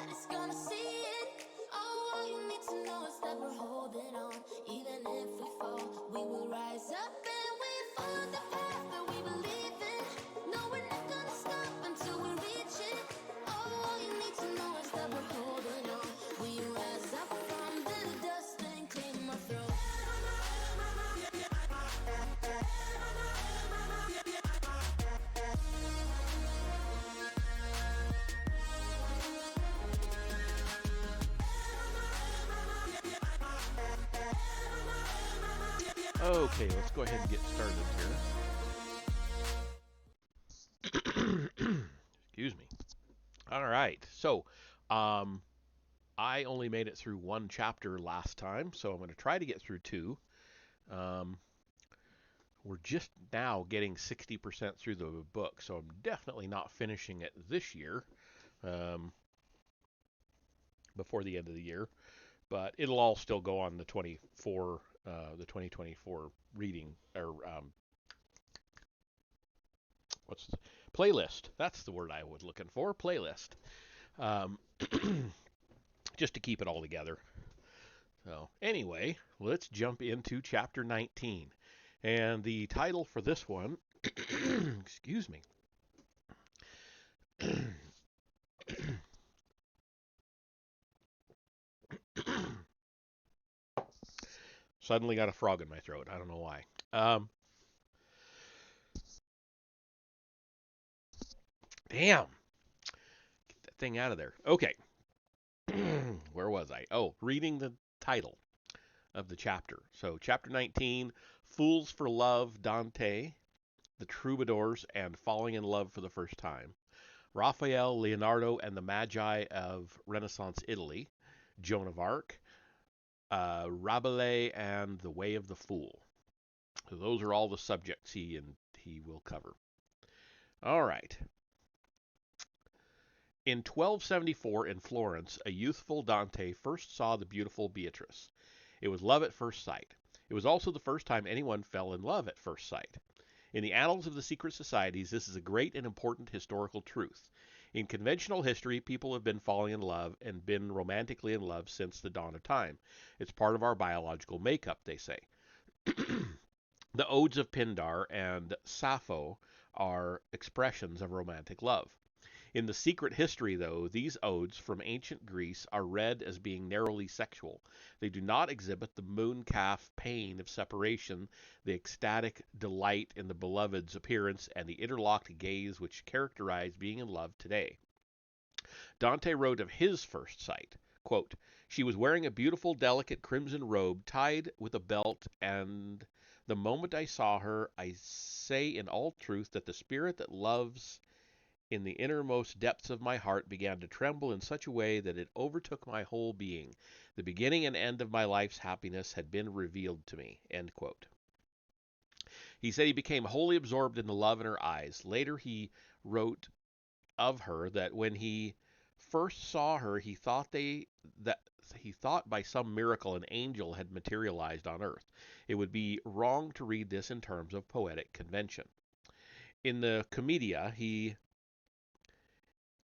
is gonna see it. Oh, all you need to know is that we're holding on. Even if we fall, we will rise up and we follow the path that we believe in. No, we're not gonna stop until we reach it. Oh, all you need to know is that we're holding on. We rise up from the dust and claim our throne. Okay, let's go ahead and get started here. Excuse me. All right. So, um, I only made it through one chapter last time, so I'm going to try to get through two. Um, we're just now getting 60% through the book, so I'm definitely not finishing it this year, um, before the end of the year. But it'll all still go on the 2024 reading or what's the, playlist. That's the word I was looking for. Playlist. Um, just to keep it all together. So anyway, let's jump into chapter 19. And the title for this one, excuse me, suddenly got a frog in my throat. I don't know why. Damn, get that thing out of there. Okay, where was I? Oh, reading the title of the chapter. So, chapter 19, Fools for Love, Dante, the Troubadours, and Falling in Love for the First Time. Raphael, Leonardo, and the Magi of Renaissance Italy. Joan of Arc, Rabelais, and The Way of the Fool. So those are all the subjects he will cover. All right. In 1274 in Florence, a youthful Dante first saw the beautiful Beatrice. It was love at first sight. It was also the first time anyone fell in love at first sight. In the annals of the secret societies, this is a great and important historical truth. In conventional history, people have been falling in love and been romantically in love since the dawn of time. It's part of our biological makeup, they say. The odes of Pindar and Sappho are expressions of romantic love. In the secret history, though, these odes from ancient Greece are read as being narrowly sexual. They do not exhibit the mooncalf pain of separation, the ecstatic delight in the beloved's appearance, and the interlocked gaze which characterize being in love today. Dante wrote of his first sight, quote, "She was wearing a beautiful, delicate crimson robe tied with a belt, and the moment I saw her, I say in all truth that the spirit that loves in the innermost depths of my heart began to tremble in such a way that it overtook my whole being. The beginning and end of my life's happiness had been revealed to me." End quote. He said he became wholly absorbed in the love in her eyes. Later he wrote of her that when he first saw her, that he thought by some miracle an angel had materialized on earth. It would be wrong to read this in terms of poetic convention. In the Commedia, he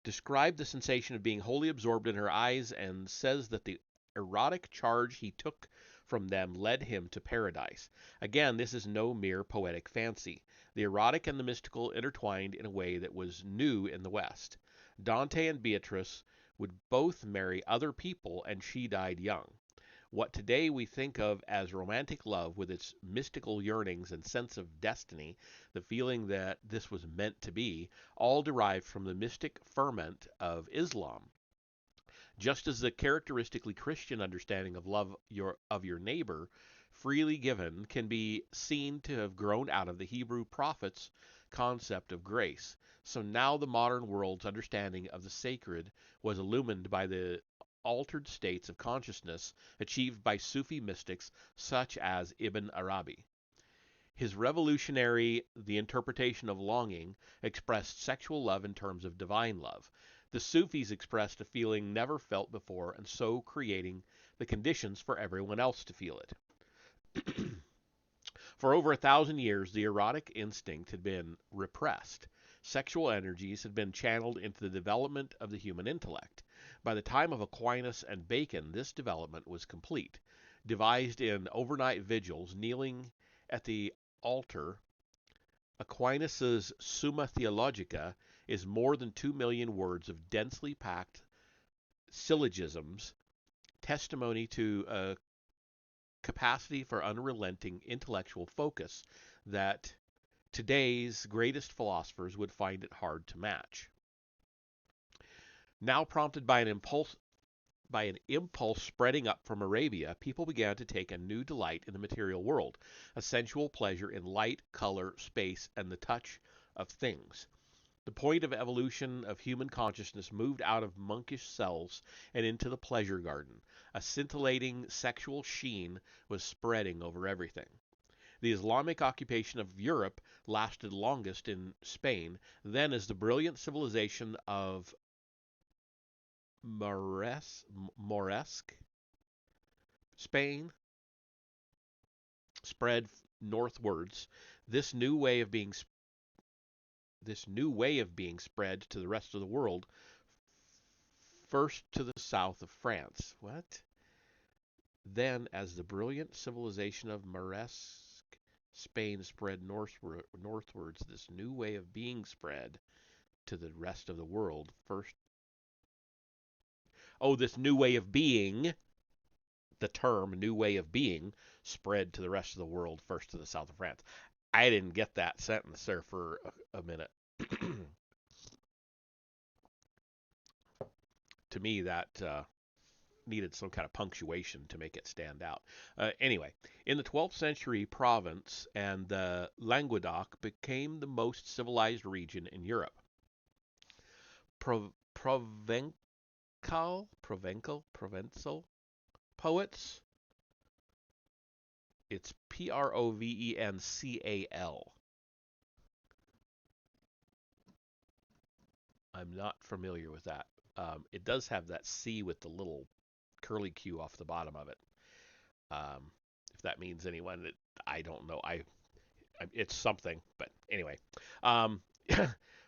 described the sensation of being wholly absorbed in her eyes and says that the erotic charge he took from them led him to paradise. Again, this is no mere poetic fancy. The erotic and the mystical intertwined in a way that was new in the West. Dante and Beatrice would both marry other people, and she died young. What today we think of as romantic love, with its mystical yearnings and sense of destiny, the feeling that this was meant to be, all derived from the mystic ferment of Islam. Just as the characteristically Christian understanding of love of your neighbor, freely given, can be seen to have grown out of the Hebrew prophets' concept of grace, so now the modern world's understanding of the sacred was illumined by the altered states of consciousness achieved by Sufi mystics such as Ibn Arabi. His revolutionary The Interpretation of Longing expressed sexual love in terms of divine love. The Sufis expressed a feeling never felt before, and so creating the conditions for everyone else to feel it. For over 1,000 years, the erotic instinct had been repressed. Sexual energies had been channeled into the development of the human intellect. By the time of Aquinas and Bacon, this development was complete. Devised in overnight vigils, kneeling at the altar, Aquinas' Summa Theologica is more than 2 million words of densely packed syllogisms, testimony to a capacity for unrelenting intellectual focus that today's greatest philosophers would find it hard to match. Now prompted by an impulse spreading up from Arabia, people began to take a new delight in the material world, a sensual pleasure in light, color, space, and the touch of things. The point of evolution of human consciousness moved out of monkish cells and into the pleasure garden. A scintillating sexual sheen was spreading over everything. The Islamic occupation of Europe lasted longest in Spain, then as the brilliant civilization of Moresque Spain spread northwards. This new way of being spread to the rest of the world, first to the south of France. What? Then, as the brilliant civilization of Moresque Spain spread northwards, this new way of being spread to the rest of the world, first. Oh, this new way of being, the term new way of being, spread to the rest of the world, first to the south of France. I didn't get that sentence there for a minute. To me, that needed some kind of punctuation to make it stand out. Anyway, in the 12th century, Provence and the Languedoc became the most civilized region in Europe. Provencal poets. It's Provencal. I'm not familiar with that. It does have that C with the little curly Q off the bottom of it. If that means anyone, I don't know. It's something, but anyway.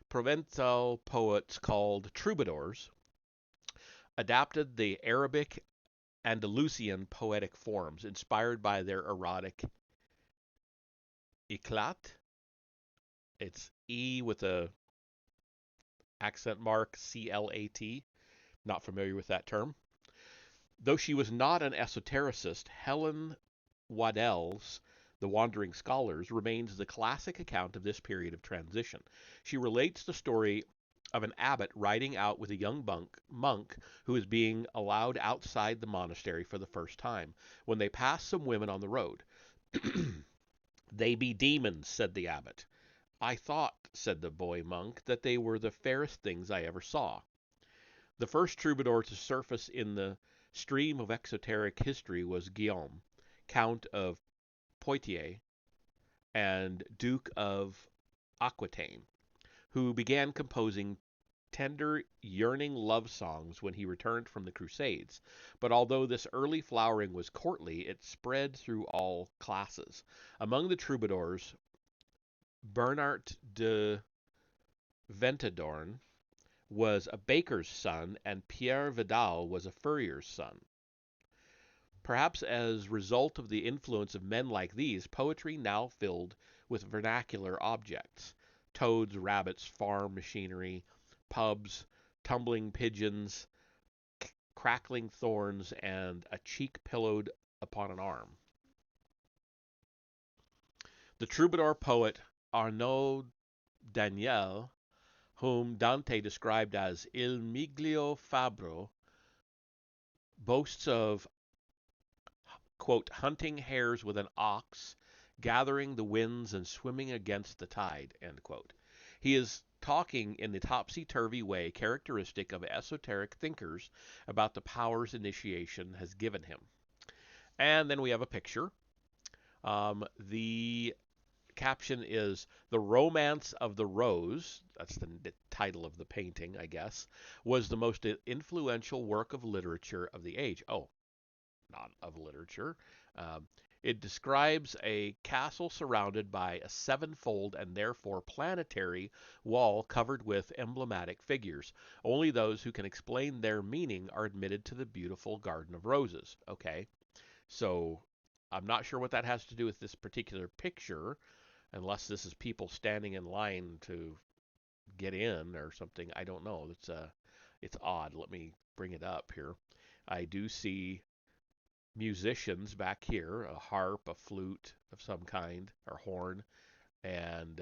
Provençal poets called troubadours adapted the Arabic Andalusian poetic forms inspired by their erotic éclat. It's E with a accent mark, CLAT. Not familiar with that term. Though she was not an esotericist, Helen Waddell's The Wandering Scholars remains the classic account of this period of transition. She relates the story of an abbot riding out with a young monk who is being allowed outside the monastery for the first time, when they pass some women on the road. "They be demons," said the abbot. "I thought," said the boy monk, "that they were the fairest things I ever saw." The first troubadour to surface in the stream of exoteric history was Guillaume, Count of Poitiers and Duke of Aquitaine, who began composing tender, yearning love songs when he returned from the Crusades. But although this early flowering was courtly, it spread through all classes. Among the troubadours, Bernard de Ventadorn was a baker's son, and Pierre Vidal was a furrier's son. Perhaps as result of the influence of men like these, poetry now filled with vernacular objects: toads, rabbits, farm machinery, pubs, tumbling pigeons, crackling thorns, and a cheek pillowed upon an arm. The troubadour poet Arnaud Daniel, whom Dante described as Il Miglio Fabbro, boasts of, quote, hunting hares with an ox, gathering the winds and swimming against the tide, end quote. He is talking in the topsy-turvy way characteristic of esoteric thinkers about the powers initiation has given him. And then we have a picture. The caption is "The Romance of the Rose," that's the title of the painting, I guess, "was the most influential work of literature of the age." Oh, not of literature. Um, it describes a castle surrounded by a sevenfold and therefore planetary wall covered with emblematic figures. Only those who can explain their meaning are admitted to the beautiful Garden of Roses. Okay, so I'm not sure what that has to do with this particular picture, unless this is people standing in line to get in or something. I don't know. It's odd. Let me bring it up here. I do see musicians back here, a harp, a flute of some kind, or horn, and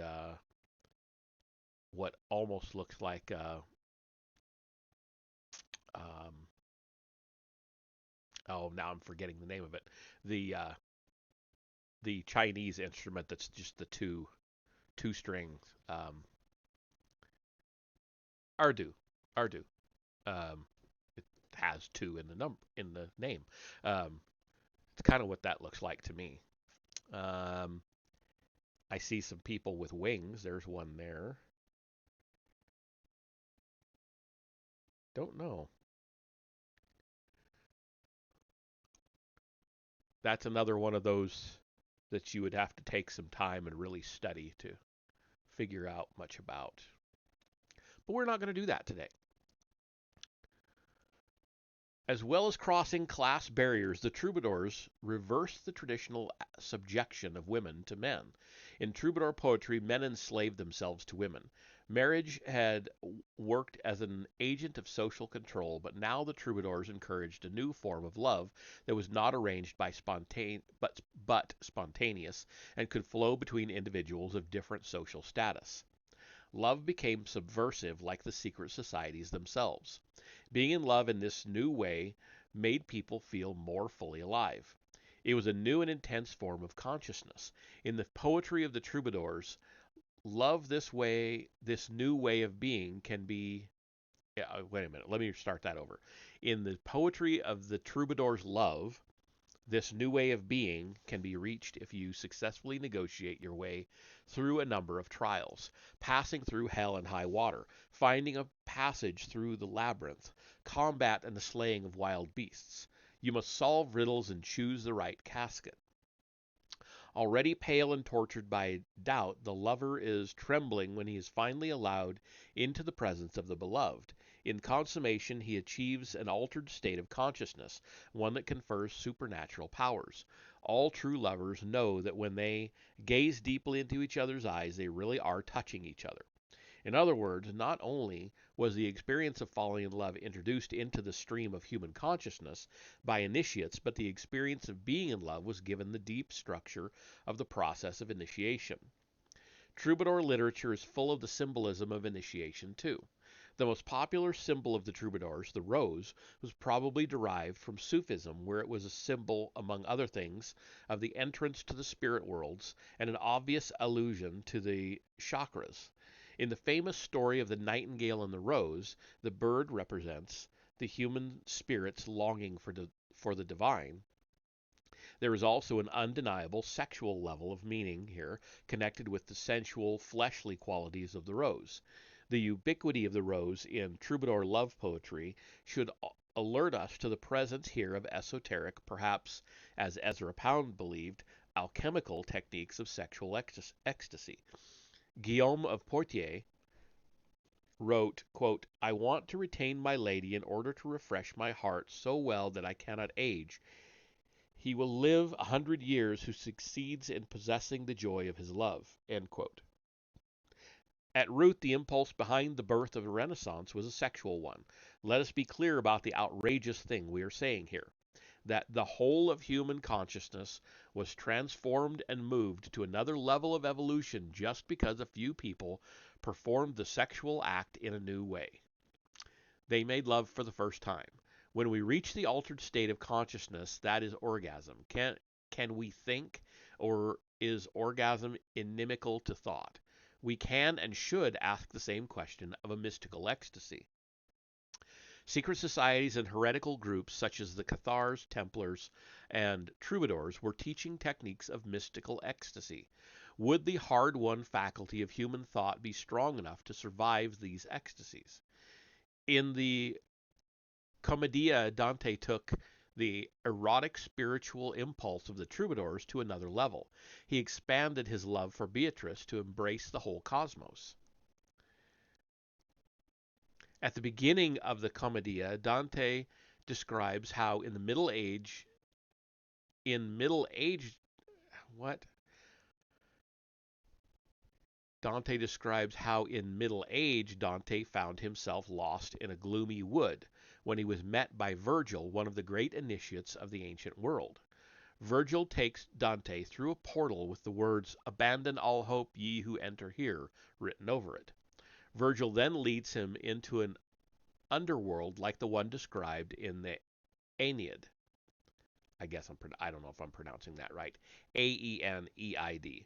what almost looks like um, oh, now I'm forgetting the name of it. The Chinese instrument that's just the two strings. Ardu, Ardu. Um, it has two in the name. Um, it's kind of what that looks like to me. Um, I see some people with wings. There's one there. Don't know. That's another one of those that you would have to take some time and really study to figure out much about. But we're not going to do that today. As well as crossing class barriers, the troubadours reversed the traditional subjection of women to men. In troubadour poetry, men enslaved themselves to women. Marriage had worked as an agent of social control, but now the troubadours encouraged a new form of love that was not arranged by but spontaneous and could flow between individuals of different social status. Love became subversive like the secret societies themselves. Being in love in this new way made people feel more fully alive. It was a new and intense form of consciousness. In the poetry of the troubadours, love this new way of being can be. Yeah, wait a minute, let me start that over. In the poetry of the troubadours' love, this new way of being can be reached if you successfully negotiate your way through a number of trials, passing through hell and high water, finding a passage through the labyrinth, combat and the slaying of wild beasts. You must solve riddles and choose the right casket. Already pale and tortured by doubt, the lover is trembling when he is finally allowed into the presence of the beloved. In consummation, he achieves an altered state of consciousness, one that confers supernatural powers. All true lovers know that when they gaze deeply into each other's eyes, they really are touching each other. In other words, not only was the experience of falling in love introduced into the stream of human consciousness by initiates, but the experience of being in love was given the deep structure of the process of initiation. Troubadour literature is full of the symbolism of initiation, too. The most popular symbol of the troubadours, the rose, was probably derived from Sufism, where it was a symbol, among other things, of the entrance to the spirit worlds and an obvious allusion to the chakras. In the famous story of the nightingale and the rose, the bird represents the human spirit's longing for the divine. There is also an undeniable sexual level of meaning here, connected with the sensual, fleshly qualities of the rose. The ubiquity of the rose in troubadour love poetry should alert us to the presence here of esoteric, perhaps, as Ezra Pound believed, alchemical techniques of sexual ecstasy. Guillaume of Poitiers wrote, quote, "I want to retain my lady in order to refresh my heart so well that I cannot age. He will live 100 years who succeeds in possessing the joy of his love." End quote. At root, the impulse behind the birth of the Renaissance was a sexual one. Let us be clear about the outrageous thing we are saying here, that the whole of human consciousness was transformed and moved to another level of evolution just because a few people performed the sexual act in a new way. They made love for the first time. When we reach the altered state of consciousness, that is orgasm. Can we think, or is orgasm inimical to thought? We can and should ask the same question of a mystical ecstasy. Secret societies and heretical groups such as the Cathars, Templars, and Troubadours were teaching techniques of mystical ecstasy. Would the hard-won faculty of human thought be strong enough to survive these ecstasies? In the Commedia, Dante took the erotic spiritual impulse of the troubadours to another level. He expanded his love for Beatrice to embrace the whole cosmos. At the beginning of the Commedia, Dante describes how in Middle Age what? Dante describes how in middle age Dante found himself lost in a gloomy wood when he was met by Virgil, one of the great initiates of the ancient world. Virgil takes Dante through a portal with the words, "Abandon all hope, ye who enter here," written over it. Virgil then leads him into an underworld like the one described in the Aeneid. I don't know if I'm pronouncing that right. Aeneid.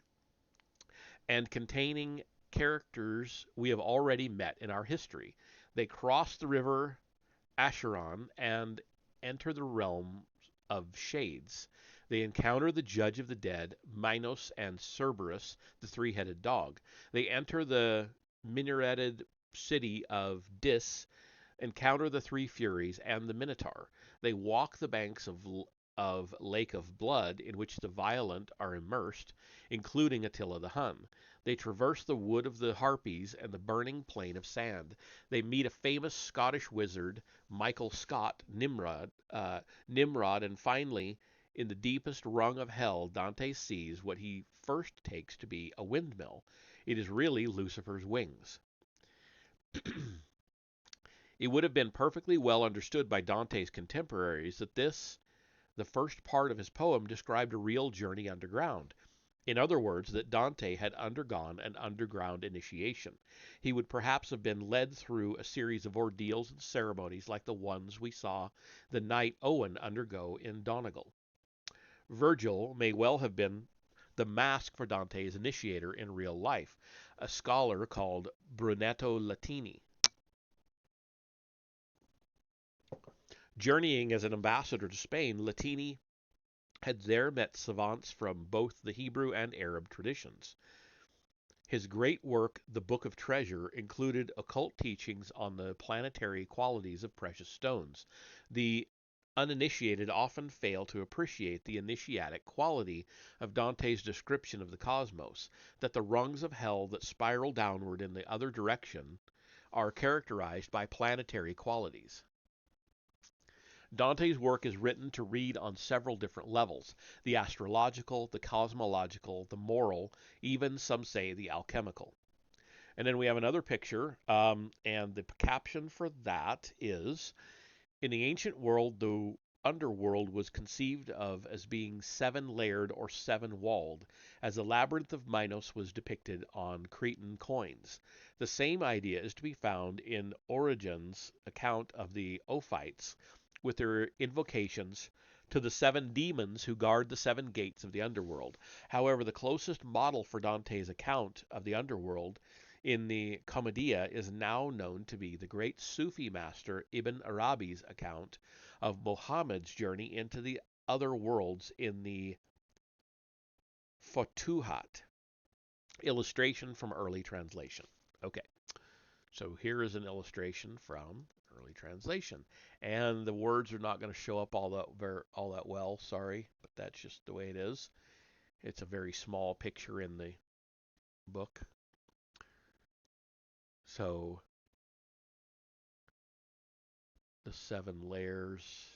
And containing characters we have already met in our history. They cross the river Acheron and enter the realm of shades. They encounter the judge of the dead, Minos, and Cerberus, the three-headed dog. They enter the minareted city of Dis, encounter the three Furies and the Minotaur. They walk the banks of Lake of Blood, in which the violent are immersed, including Attila the Hun. They traverse the wood of the Harpies and the burning plain of sand. They meet a famous Scottish wizard, Michael Scott, Nimrod, and finally, in the deepest rung of hell, Dante sees what he first takes to be a windmill. It is really Lucifer's wings. It would have been perfectly well understood by Dante's contemporaries that the first part of his poem, described a real journey underground. In other words, that Dante had undergone an underground initiation. He would perhaps have been led through a series of ordeals and ceremonies like the ones we saw the knight Owen undergo in Donegal. Virgil may well have been the mask for Dante's initiator in real life, a scholar called Brunetto Latini. Journeying as an ambassador to Spain, Latini had there met savants from both the Hebrew and Arab traditions. His great work, The Book of Treasure, included occult teachings on the planetary qualities of precious stones. The uninitiated often fail to appreciate the initiatic quality of Dante's description of the cosmos, that the rungs of hell that spiral downward in the other direction are characterized by planetary qualities. Dante's work is written to read on several different levels: the astrological, the cosmological, the moral, even some say the alchemical. And then we have another picture, and the caption for that is, in the ancient world, the underworld was conceived of as being seven-layered or seven-walled, as the labyrinth of Minos was depicted on Cretan coins. The same idea is to be found in Origen's account of the Ophites, with their invocations to the seven demons who guard the seven gates of the underworld. However, the closest model for Dante's account of the underworld in the Commedia is now known to be the great Sufi master Ibn Arabi's account of Muhammad's journey into the other worlds in the Futuhat. Illustration from early translation. Okay, so here is an illustration from early translation, and the words are not going to show up all that well. Sorry, but that's just the way it is. It's a very small picture in the book. So the seven layers.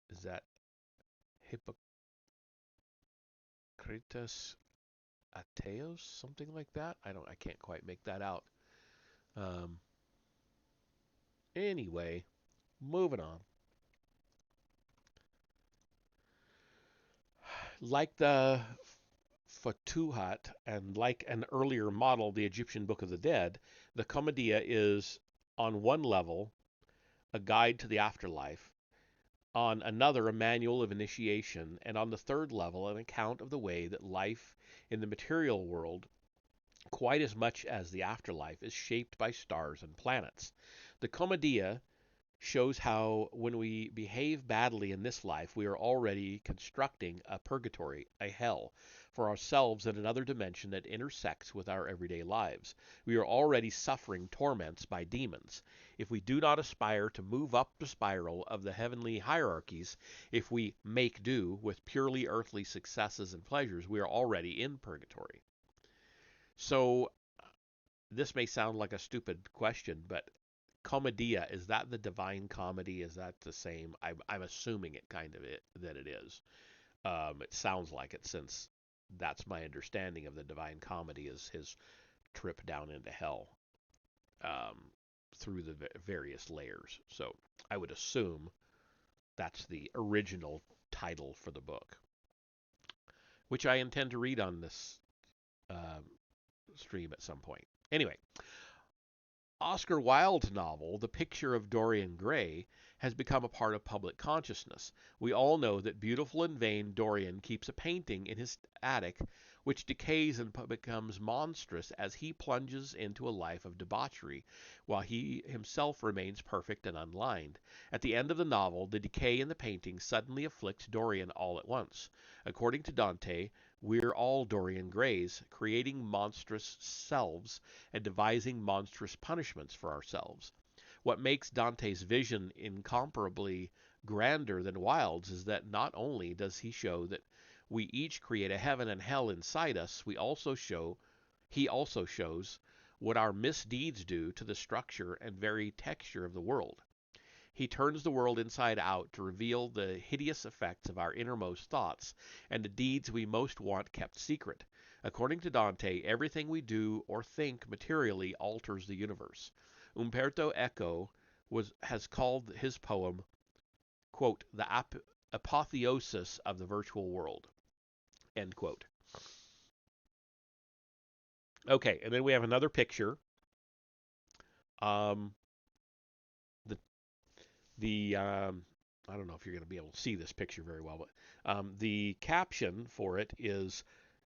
Is that Hippocrates Ateos? Something like that? I can't quite make that out. Um, anyway, moving on. Like the Futuhat and like an earlier model, the Egyptian Book of the Dead, the Commedia is, on one level, a guide to the afterlife, on another, a manual of initiation, and on the third level, an account of the way that life in the material world, quite as much as the afterlife, is shaped by stars and planets. The Commedia shows how when we behave badly in this life, we are already constructing a purgatory, a hell. for ourselves in another dimension that intersects with our everyday lives. We are already suffering torments by demons. If we do not aspire to move up the spiral of the heavenly hierarchies, if we make do with purely earthly successes and pleasures, we are already in purgatory. So, this may sound like a stupid question, but commedia, is that the divine comedy? Is that the same? I'm assuming it kind of that it is. It sounds like it, since that's my understanding of the divine comedy, is his trip down into hell, um, through the various layers. So I would assume that's the original title for the book, which I intend to read on this um, stream at some point. Anyway, Oscar Wilde's novel, The Picture of Dorian Gray, has become a part of public consciousness. We all know that beautiful and vain Dorian keeps a painting in his attic which decays and becomes monstrous as he plunges into a life of debauchery, while he himself remains perfect and unlined. At the end of the novel, the decay in the painting suddenly afflicts Dorian all at once. According to Dante, we're all Dorian Grays, creating monstrous selves and devising monstrous punishments for ourselves. What makes Dante's vision incomparably grander than Wilde's is that not only does he show that we each create a heaven and hell inside us, he also shows what our misdeeds do to the structure and very texture of the world. He turns the world inside out to reveal the hideous effects of our innermost thoughts and the deeds we most want kept secret. According to Dante, everything we do or think materially alters the universe. Umberto Eco has called his poem, quote, the apotheosis of the virtual world, end quote. Okay, and then we have another picture. Um, the I don't know if you're going to be able to see this picture very well, but the caption for it is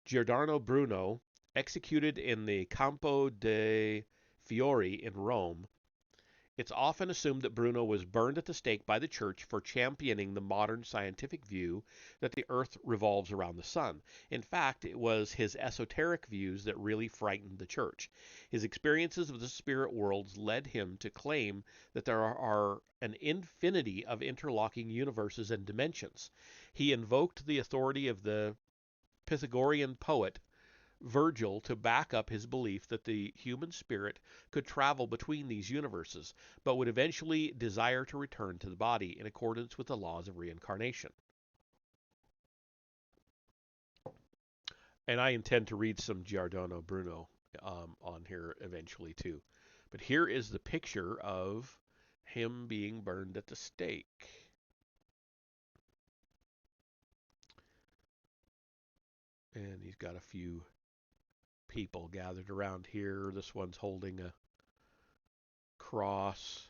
Giordano Bruno, executed in the Campo de' Fiori in Rome. It's often assumed that Bruno was burned at the stake by the Church for championing the modern scientific view that the Earth revolves around the Sun. In fact, it was his esoteric views that really frightened the Church. His experiences of the spirit worlds led him to claim that there are an infinity of interlocking universes and dimensions. He invoked the authority of the Pythagorean poet Virgil to back up his belief that the human spirit could travel between these universes, but would eventually desire to return to the body in accordance with the laws of reincarnation. And I intend to read some Giordano Bruno on here eventually too. But here is the picture of him being burned at the stake. And he's got a few people gathered around here. This one's holding a cross.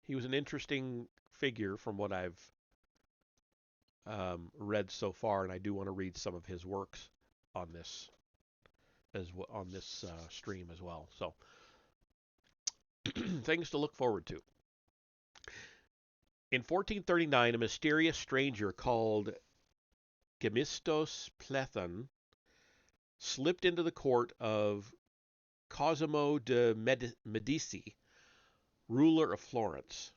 He was an interesting figure from what I've read so far, and I do want to read some of his works on this stream as well. So things to look forward to. In 1439, a mysterious stranger called Gemistos Plethon slipped into the court of Cosimo de' Medici, ruler of Florence.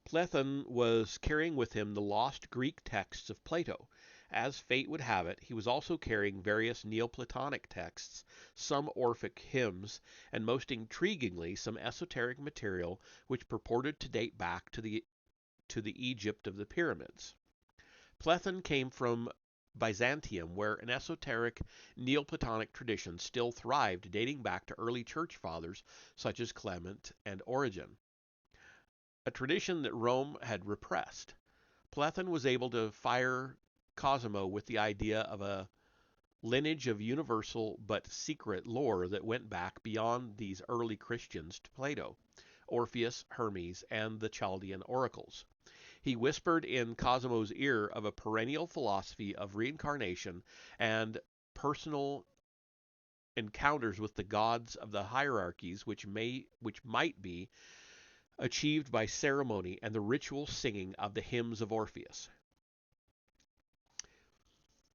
Plethon was carrying with him the lost Greek texts of Plato. As fate would have it, he was also carrying various Neoplatonic texts, some Orphic hymns, and most intriguingly, some esoteric material which purported to date back to the Egypt of the pyramids. Plethon came from Byzantium, where an esoteric Neoplatonic tradition still thrived, dating back to early church fathers such as Clement and Origen, a tradition that Rome had repressed. Plethon was able to fire Cosimo with the idea of a lineage of universal but secret lore that went back beyond these early Christians to Plato, Orpheus, Hermes, and the Chaldean oracles. He whispered in Cosimo's ear of a perennial philosophy of reincarnation and personal encounters with the gods of the hierarchies, which might be achieved by ceremony and the ritual singing of the hymns of Orpheus.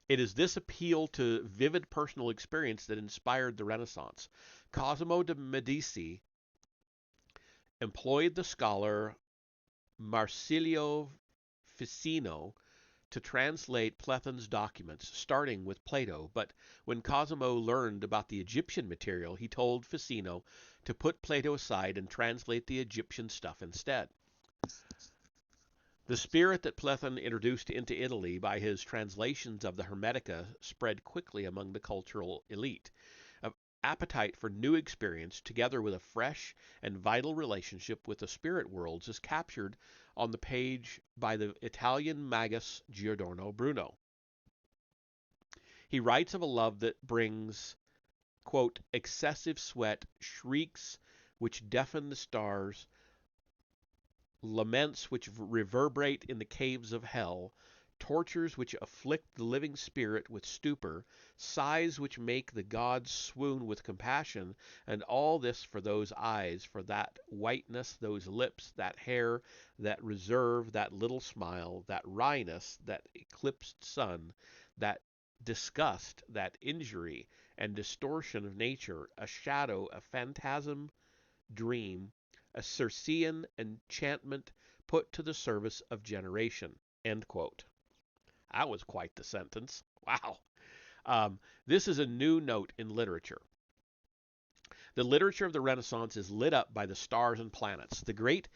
It is this appeal to vivid personal experience that inspired the Renaissance. Cosimo de' Medici employed the scholar Marsilio Ficino to translate Plethen's documents, starting with Plato, but when Cosimo learned about the Egyptian material, he told Ficino to put Plato aside and translate the Egyptian stuff instead. The spirit that Plethen introduced into Italy by his translations of the Hermetica spread quickly among the cultural elite. An appetite for new experience, together with a fresh and vital relationship with the spirit worlds, is captured on the page by the Italian magus Giordano Bruno. He writes of a love that brings, quote, excessive sweat, shrieks which deafen the stars, laments which reverberate in the caves of hell, tortures which afflict the living spirit with stupor, sighs which make the gods swoon with compassion, and all this for those eyes, for that whiteness, those lips, that hair, that reserve, that little smile, that wryness, that eclipsed sun, that disgust, that injury and distortion of nature, a shadow, a phantasm, dream, a Circean enchantment put to the service of generation. End quote. That was quite the sentence. Wow. This is a new note in literature. The literature of the Renaissance is lit up by the stars and planets. The great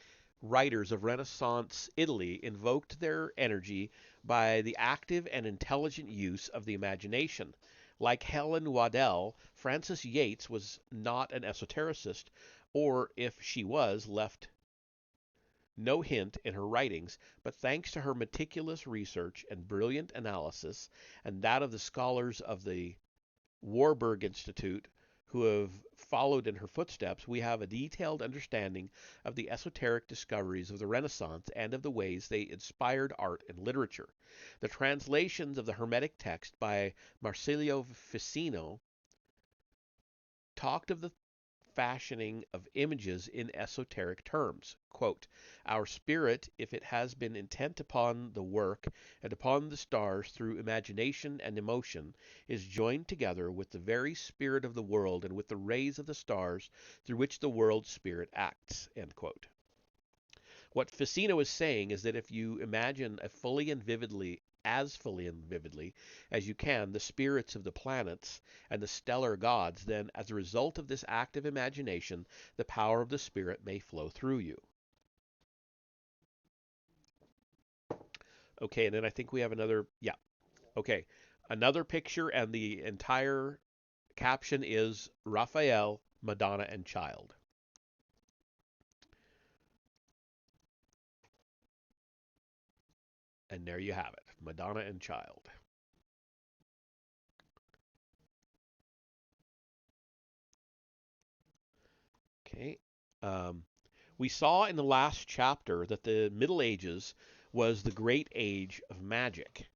writers of Renaissance Italy invoked their energy by the active and intelligent use of the imagination. Like Helen Waddell, Frances Yates was not an esotericist, or if she was, left no hint in her writings, but thanks to her meticulous research and brilliant analysis, and that of the scholars of the Warburg Institute who have followed in her footsteps, we have a detailed understanding of the esoteric discoveries of the Renaissance and of the ways they inspired art and literature. The translations of the Hermetic text by Marsilio Ficino talked of the fashioning of images in esoteric terms. Quote, our spirit, if it has been intent upon the work and upon the stars through imagination and emotion, is joined together with the very spirit of the world and with the rays of the stars through which the world's spirit acts. End quote. What Ficino is saying is that if you imagine as fully and vividly as you can the spirits of the planets and the stellar gods, then as a result of this active imagination, the power of the spirit may flow through you. Okay, and then I think we have another, yeah, okay. Another picture, and the entire caption is Raphael, Madonna, and Child. And there you have it, Madonna and Child. Okay. Um, we saw in the last chapter that the Middle Ages was the great age of magic.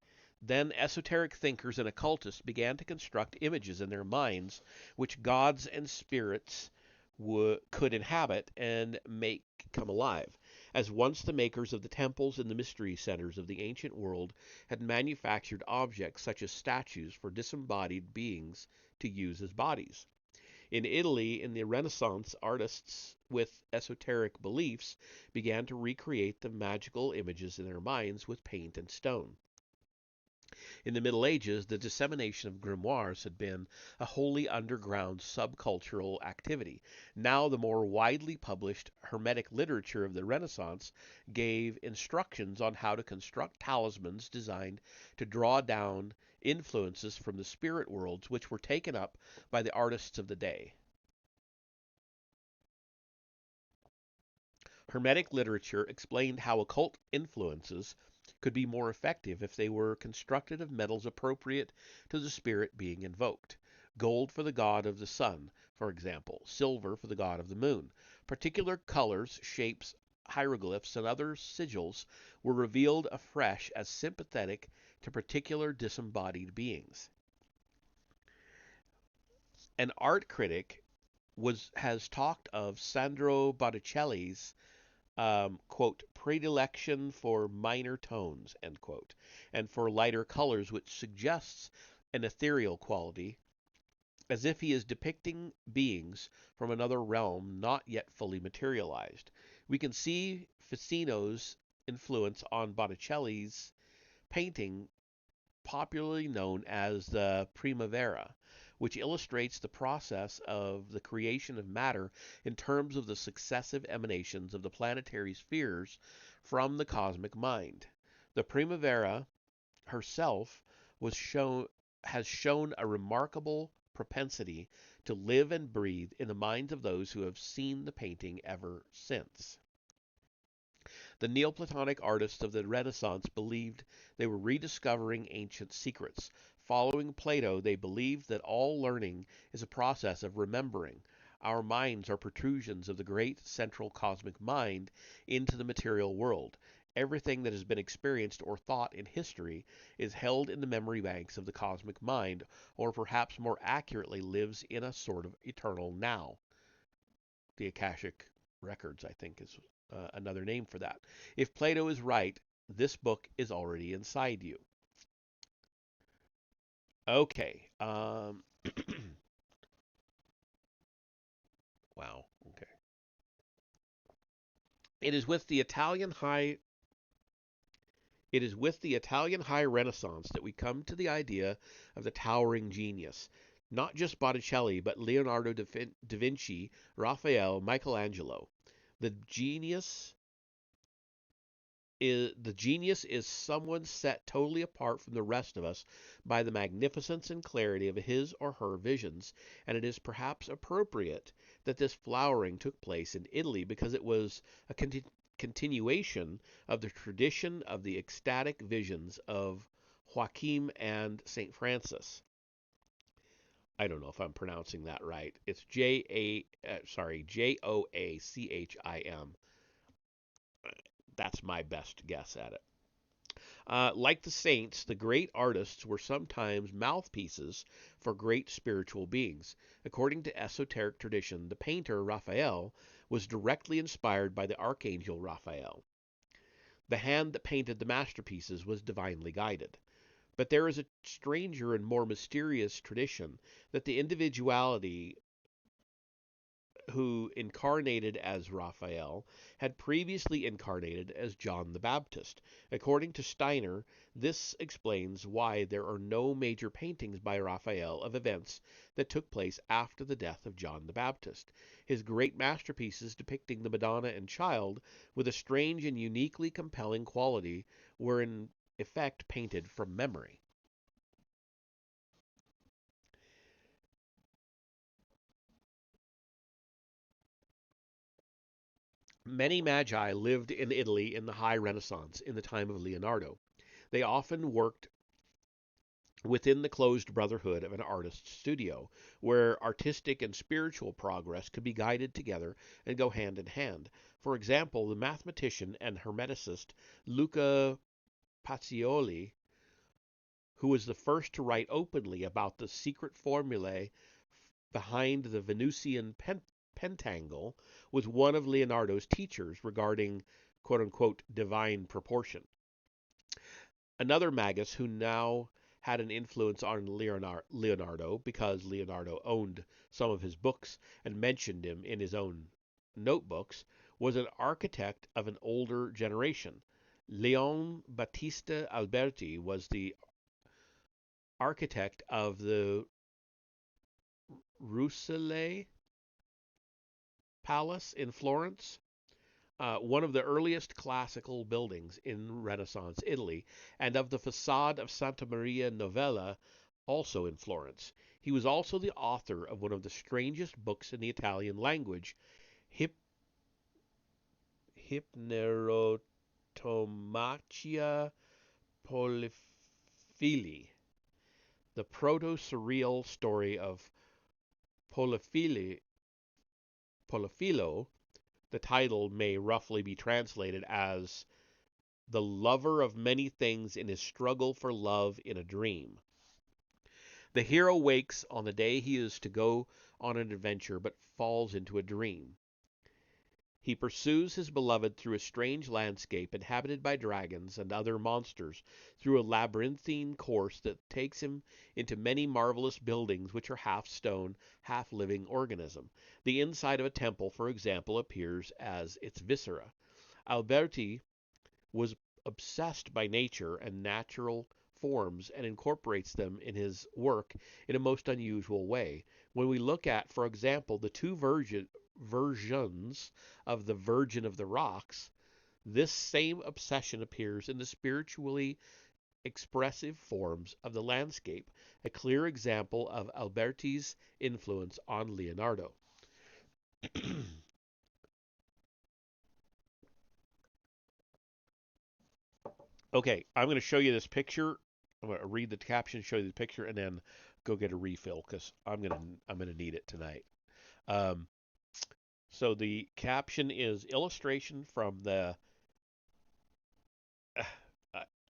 Then esoteric thinkers and occultists began to construct images in their minds which gods and spirits could inhabit and make come alive, as once the makers of the temples and the mystery centers of the ancient world had manufactured objects such as statues for disembodied beings to use as bodies. In Italy, in the Renaissance, artists with esoteric beliefs began to recreate the magical images in their minds with paint and stone. In the Middle Ages, the dissemination of grimoires had been a wholly underground subcultural activity. Now, the more widely published Hermetic literature of the Renaissance gave instructions on how to construct talismans designed to draw down influences from the spirit worlds which were taken up by the artists of the day. Hermetic literature explained how occult influences could be more effective if they were constructed of metals appropriate to the spirit being invoked. Gold for the god of the sun, for example, silver for the god of the moon. Particular colors, shapes, hieroglyphs, and other sigils were revealed afresh as sympathetic to particular disembodied beings. An art critic has talked of Sandro Botticelli's quote, predilection for minor tones, end quote, and for lighter colors, which suggests an ethereal quality, as if he is depicting beings from another realm not yet fully materialized. We can see Ficino's influence on Botticelli's painting, popularly known as the Primavera, which illustrates the process of the creation of matter in terms of the successive emanations of the planetary spheres from the cosmic mind. The Primavera herself was shown has shown a remarkable propensity to live and breathe in the minds of those who have seen the painting ever since. The Neoplatonic artists of the Renaissance believed they were rediscovering ancient secrets. Following Plato, they believed that all learning is a process of remembering. Our minds are protrusions of the great central cosmic mind into the material world. Everything that has been experienced or thought in history is held in the memory banks of the cosmic mind, or perhaps more accurately, lives in a sort of eternal now. The Akashic Records, I think, is another name for that. If Plato is right, this book is already inside you. Okay. Wow. Okay. It is with the Italian high It is with the Italian High Renaissance that we come to the idea of the towering genius. Not just Botticelli, but Leonardo da Vinci, Raphael, Michelangelo. The genius the genius is someone set totally apart from the rest of us by the magnificence and clarity of his or her visions, and it is perhaps appropriate that this flowering took place in Italy because it was a continuation of the tradition of the ecstatic visions of Joachim and St. Francis. I don't know if I'm pronouncing that right. It's Joachim. That's my best guess at it. Like the saints, the great artists were sometimes mouthpieces for great spiritual beings. According to esoteric tradition, the painter Raphael was directly inspired by the archangel Raphael. The hand that painted the masterpieces was divinely guided. But there is a stranger and more mysterious tradition that the individuality who incarnated as Raphael had previously incarnated as John the Baptist. According to Steiner, this explains why there are no major paintings by Raphael of events that took place after the death of John the Baptist. His great masterpieces depicting the Madonna and Child with a strange and uniquely compelling quality were in effect painted from memory. Many magi lived in Italy in the High Renaissance in the time of Leonardo. They often worked within the closed brotherhood of an artist's studio, where artistic and spiritual progress could be guided together and go hand in hand. For example, the mathematician and hermeticist Luca Pacioli, who was the first to write openly about the secret formulae behind the Venusian pentangle, was one of Leonardo's teachers regarding quote unquote divine proportion. Another magus who now had an influence on Leonardo because Leonardo owned some of his books and mentioned him in his own notebooks was an architect of an older generation. Leon Battista Alberti was the architect of the Rucellai Palace in Florence, one of the earliest classical buildings in Renaissance Italy, and of the facade of Santa Maria Novella, also in Florence. He was also the author of one of the strangest books in the Italian language, Hip- Hypnerotomachia Polifili, the proto-surreal story of Polifili, Polifilo. The title may roughly be translated as the lover of many things in his struggle for love in a dream. The hero wakes on the day he is to go on an adventure but falls into a dream. He pursues his beloved through a strange landscape inhabited by dragons and other monsters, through a labyrinthine course that takes him into many marvelous buildings which are half stone, half living organism. The inside of a temple, for example, appears as its viscera. Alberti was obsessed by nature and natural forms and incorporates them in his work in a most unusual way. When we look at, for example, the two versions of the Virgin of the Rocks, this same obsession appears in the spiritually expressive forms of the landscape, a clear example of Alberti's influence on Leonardo. Okay, I'm going to show you this picture. I'm going to read the caption, show you the picture, and then go get a refill because I'm gonna need it tonight. Um, so the caption is illustration from the.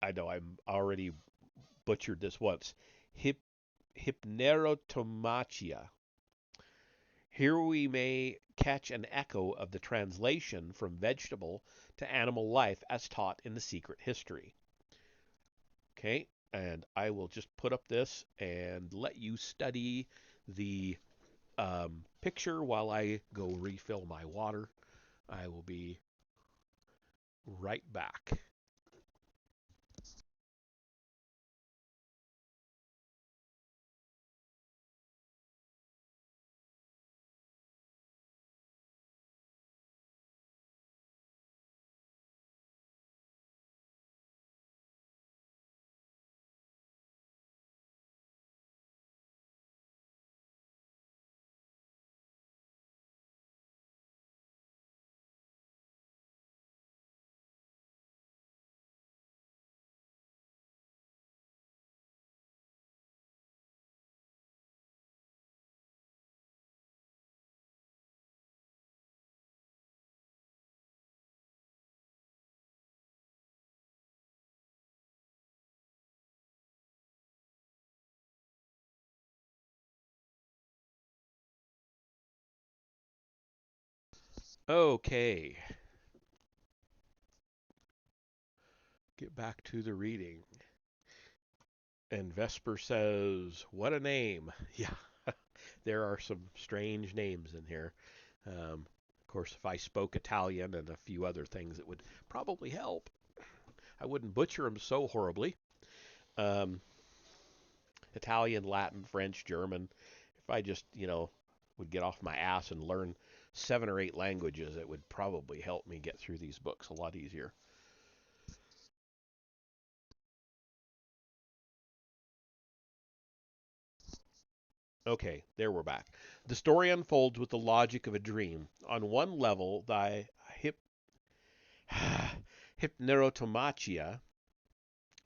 I know I'm already butchered this once. Hip, Hypnerotomachia. Here we may catch an echo of the translation from vegetable to animal life as taught in the secret history. Okay, and I will just put up this and let you study the picture while I go refill my water. I will be right back. Okay, get back to the reading. And Vesper says, "What a name!" Yeah, there are some strange names in here. Of course, if I spoke Italian and a few other things, it would probably help. I wouldn't butcher them so horribly. Um, Italian, Latin, French, German. If I just, would get off my ass and learn 7 or 8 languages, it would probably help me get through these books a lot easier. Okay, there we're back. The story unfolds with the logic of a dream. On one level, thy hypnerotomachia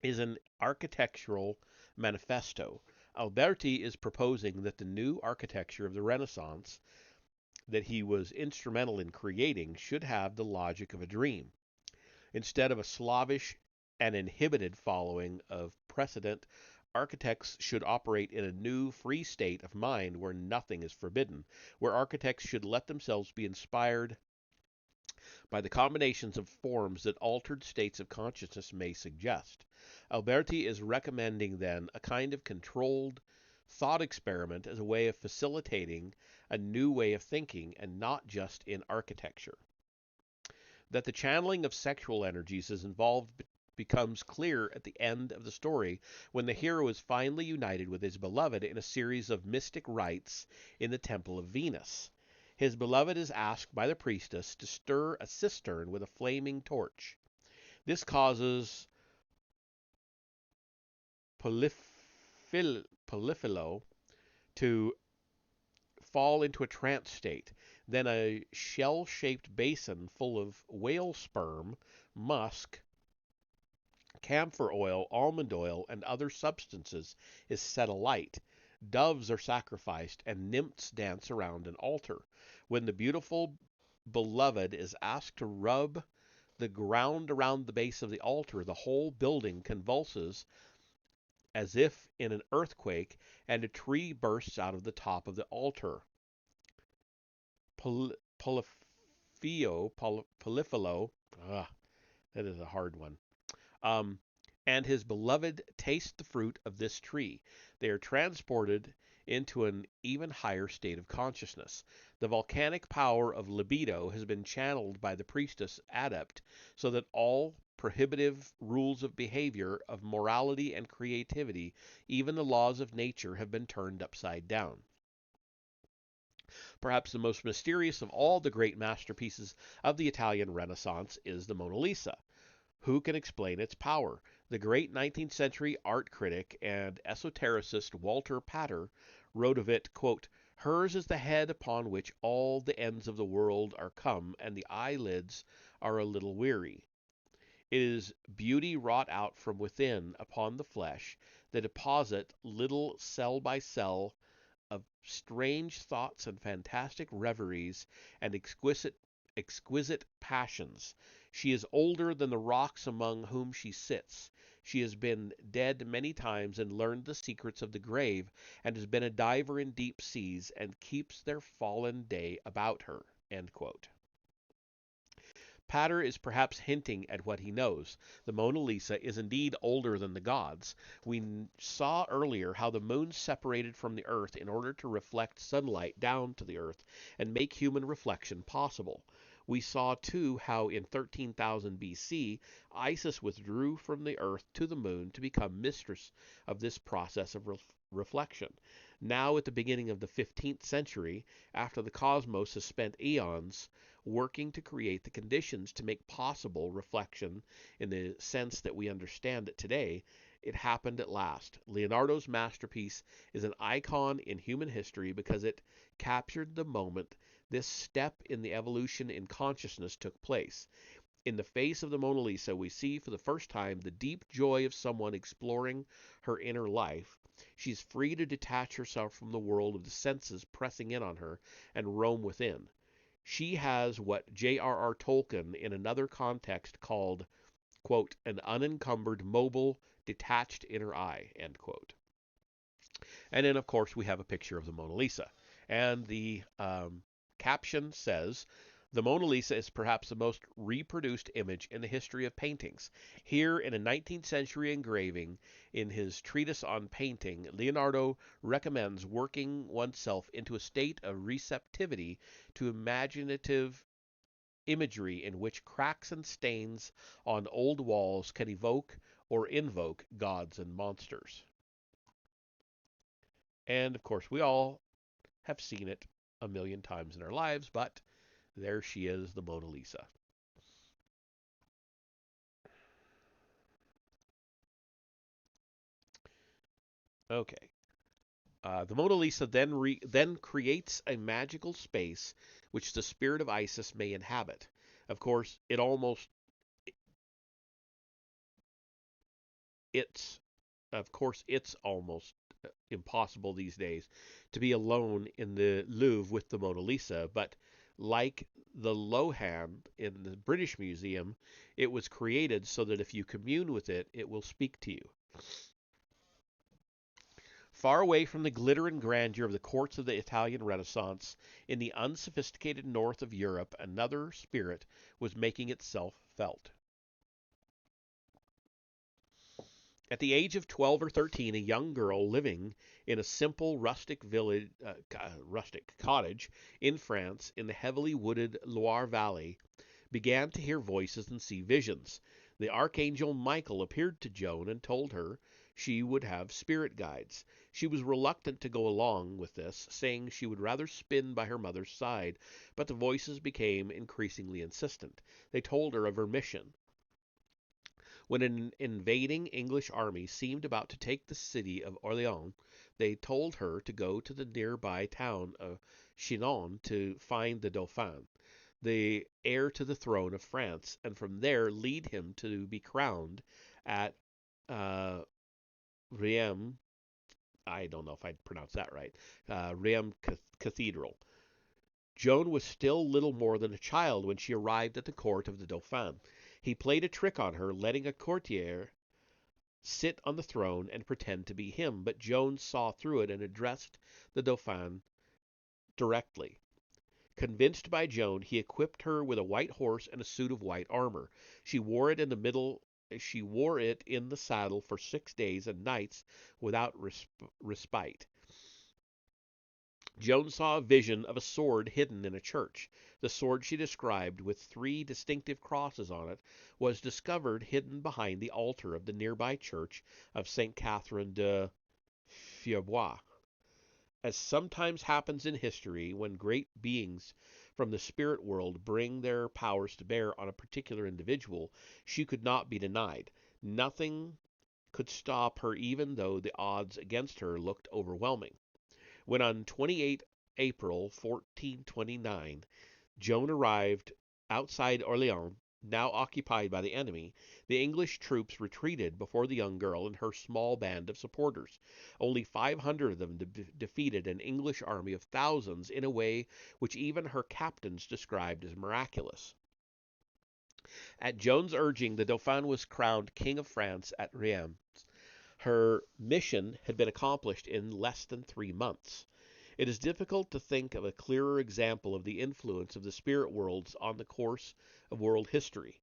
is an architectural manifesto. Alberti is proposing that the new architecture of the Renaissance that he was instrumental in creating should have the logic of a dream. Instead of a slavish and inhibited following of precedent, architects should operate in a new, free state of mind where nothing is forbidden, where architects should let themselves be inspired by the combinations of forms that altered states of consciousness may suggest. Alberti is recommending then a kind of controlled thought experiment as a way of facilitating a new way of thinking and not just in architecture. That the channeling of sexual energies is involved becomes clear at the end of the story when the hero is finally united with his beloved in a series of mystic rites in the Temple of Venus. His beloved is asked by the priestess to stir a cistern with a flaming torch. This causes Polyphilo to fall into a trance state. Then a shell-shaped basin full of whale sperm, musk, camphor oil, almond oil, and other substances is set alight. Doves are sacrificed, and nymphs dance around an altar. When the beautiful beloved is asked to rub the ground around the base of the altar, the whole building convulses as if in an earthquake, and a tree bursts out of the top of the altar. Polyphilo, ah, that is a hard one, um, and his beloved taste the fruit of this tree. They are transported into an even higher state of consciousness. The volcanic power of libido has been channeled by the priestess adept so that all prohibitive rules of behavior, of morality and creativity, even the laws of nature, have been turned upside down. Perhaps the most mysterious of all the great masterpieces of the Italian Renaissance is the Mona Lisa. Who can explain its power? The great 19th century art critic and esotericist Walter Pater wrote of it, quote, "Hers is the head upon which all the ends of the world are come, and the eyelids are a little weary. It is beauty wrought out from within upon the flesh, the deposit, little cell by cell, of strange thoughts and fantastic reveries and exquisite passions. She is older than the rocks among whom she sits. She has been dead many times and learned the secrets of the grave, and has been a diver in deep seas, and keeps their fallen day about her." End quote. Pater is perhaps hinting at what he knows. The Mona Lisa is indeed older than the gods. We saw earlier how the moon separated from the earth in order to reflect sunlight down to the earth and make human reflection possible. We saw too how in 13,000 BC Isis withdrew from the earth to the moon to become mistress of this process of reflection. Now, at the beginning of the 15th century, after the cosmos has spent eons working to create the conditions to make possible reflection in the sense that we understand it today, it happened at last. Leonardo's masterpiece is an icon in human history because it captured the moment this step in the evolution in consciousness took place. In the face of the Mona Lisa, we see for the first time the deep joy of someone exploring her inner life. She's free to detach herself from the world of the senses pressing in on her and roam within. She has what J.R.R. Tolkien in another context called, quote, "an unencumbered, mobile, detached inner eye," end quote. And then, of course, we have a picture of the Mona Lisa. And the caption says, "The Mona Lisa is perhaps the most reproduced image in the history of paintings." Here, in a 19th century engraving, in his treatise on painting, Leonardo recommends working oneself into a state of receptivity to imaginative imagery in which cracks and stains on old walls can evoke or invoke gods and monsters. And of course, we all have seen it a million times in our lives, but there she is, the Mona Lisa. Okay. The Mona Lisa then creates a magical space which the spirit of Isis may inhabit. Of course, it's it's almost impossible these days to be alone in the Louvre with the Mona Lisa, but like the Lohan in the British Museum, it was created so that if you commune with it, it will speak to you. Far away from the glitter and grandeur of the courts of the Italian Renaissance, in the unsophisticated north of Europe, another spirit was making itself felt. At the age of 12 or 13, a young girl living in a simple rustic cottage in France in the heavily wooded Loire Valley began to hear voices and see visions. The archangel Michael appeared to Joan and told her she would have spirit guides. She was reluctant to go along with this, saying she would rather spin by her mother's side, but the voices became increasingly insistent. They told her of her mission. When an invading English army seemed about to take the city of Orleans, they told her to go to the nearby town of Chinon to find the Dauphin, the heir to the throne of France, and from there lead him to be crowned at uh, Reims. I don't know if I pronounced that right. Reims Cathedral. Joan was still little more than a child when she arrived at the court of the Dauphin. He played a trick on her, letting a courtier sit on the throne and pretend to be him, but Joan saw through it and addressed the Dauphin directly. Convinced by Joan, he equipped her with a white horse and a suit of white armor. She wore it in the middle she wore it in the saddle for 6 days and nights without respite. Joan saw a vision of a sword hidden in a church. The sword she described, with 3 distinctive crosses on it, was discovered hidden behind the altar of the nearby church of St. Catherine de Fierbois. As sometimes happens in history, when great beings from the spirit world bring their powers to bear on a particular individual, she could not be denied. Nothing could stop her, even though the odds against her looked overwhelming. When on 28 April 1429 Joan arrived outside Orleans, now occupied by the enemy, the English troops retreated before the young girl and her small band of supporters. Only 500 of them defeated an English army of thousands in a way which even her captains described as miraculous. At Joan's urging, the Dauphin was crowned King of France at Reims. Her mission had been accomplished in less than 3 months. It is difficult to think of a clearer example of the influence of the spirit worlds on the course of world history.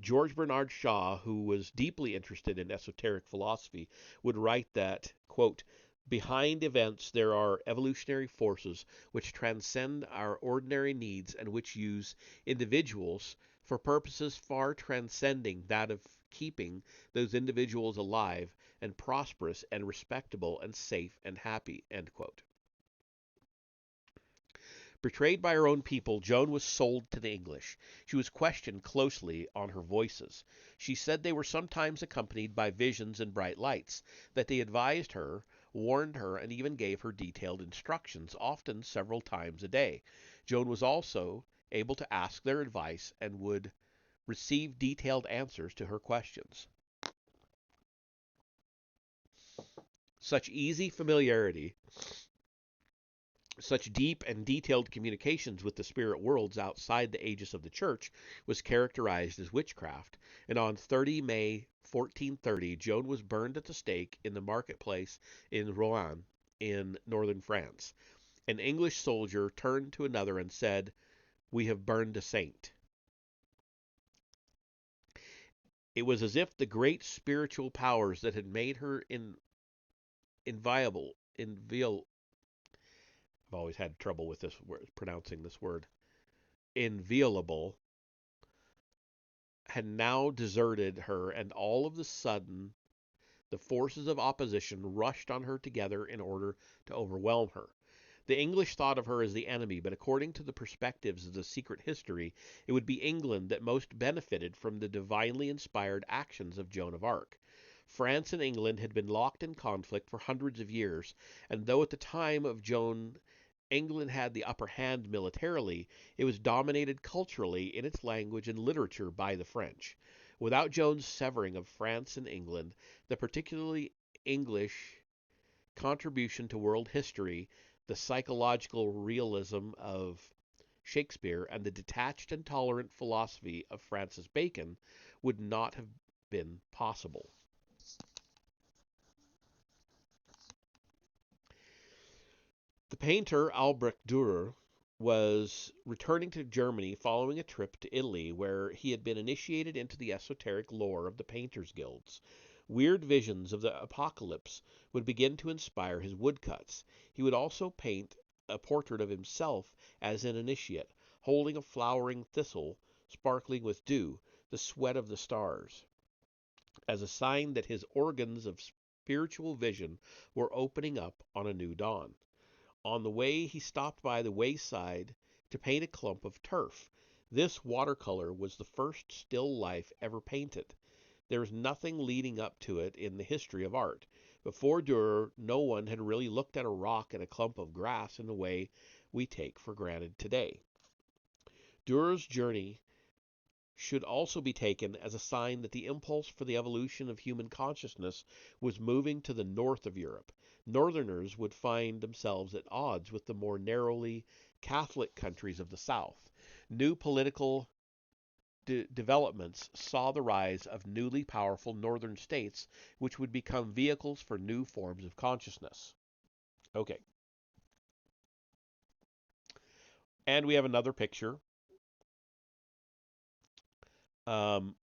George Bernard Shaw, who was deeply interested in esoteric philosophy, would write that, quote, behind events there are evolutionary forces which transcend our ordinary needs and which use individuals for purposes far transcending that of keeping those individuals alive and prosperous and respectable and safe and happy. End quote. Betrayed by her own people, Joan was sold to the English. She was questioned closely on her voices. She said they were sometimes accompanied by visions and bright lights, that they advised her, warned her, and even gave her detailed instructions, often several times a day. Joan was also able to ask their advice and would receive detailed answers to her questions. Such easy familiarity, such deep and detailed communications with the spirit worlds outside the aegis of the Church was characterized as witchcraft, and on 30 May 1430 Joan was burned at the stake in the marketplace in Rouen, in northern France. An English soldier turned to another and said, "We have burned a saint." It was as if the great spiritual powers that had made her inviolable, I've always had trouble with this word, pronouncing this word, inviolable, had now deserted her, and all of a sudden the forces of opposition rushed on her together in order to overwhelm her. The English thought of her as the enemy, but according to the perspectives of the secret history, it would be England that most benefited from the divinely inspired actions of Joan of Arc. France and England had been locked in conflict for hundreds of years, and though at the time of Joan England had the upper hand militarily, it was dominated culturally in its language and literature by the French. Without Joan's severing of France and England, the particularly English contribution to world history, the psychological realism of Shakespeare, and the detached and tolerant philosophy of Francis Bacon would not have been possible. The painter Albrecht Dürer was returning to Germany following a trip to Italy, where he had been initiated into the esoteric lore of the painters' guilds. Weird visions of the apocalypse would begin to inspire his woodcuts. He would also paint a portrait of himself as an initiate, holding a flowering thistle sparkling with dew, the sweat of the stars, as a sign that his organs of spiritual vision were opening up on a new dawn. On the way, he stopped by the wayside to paint a clump of turf. This watercolor was the first still life ever painted. There is nothing leading up to it in the history of art. Before Dürer, no one had really looked at a rock and a clump of grass in the way we take for granted today. Dürer's journey should also be taken as a sign that the impulse for the evolution of human consciousness was moving to the north of Europe. Northerners would find themselves at odds with the more narrowly Catholic countries of the south. New political developments saw the rise of newly powerful northern states, which would become vehicles for new forms of consciousness. Okay. And we have another picture. Um,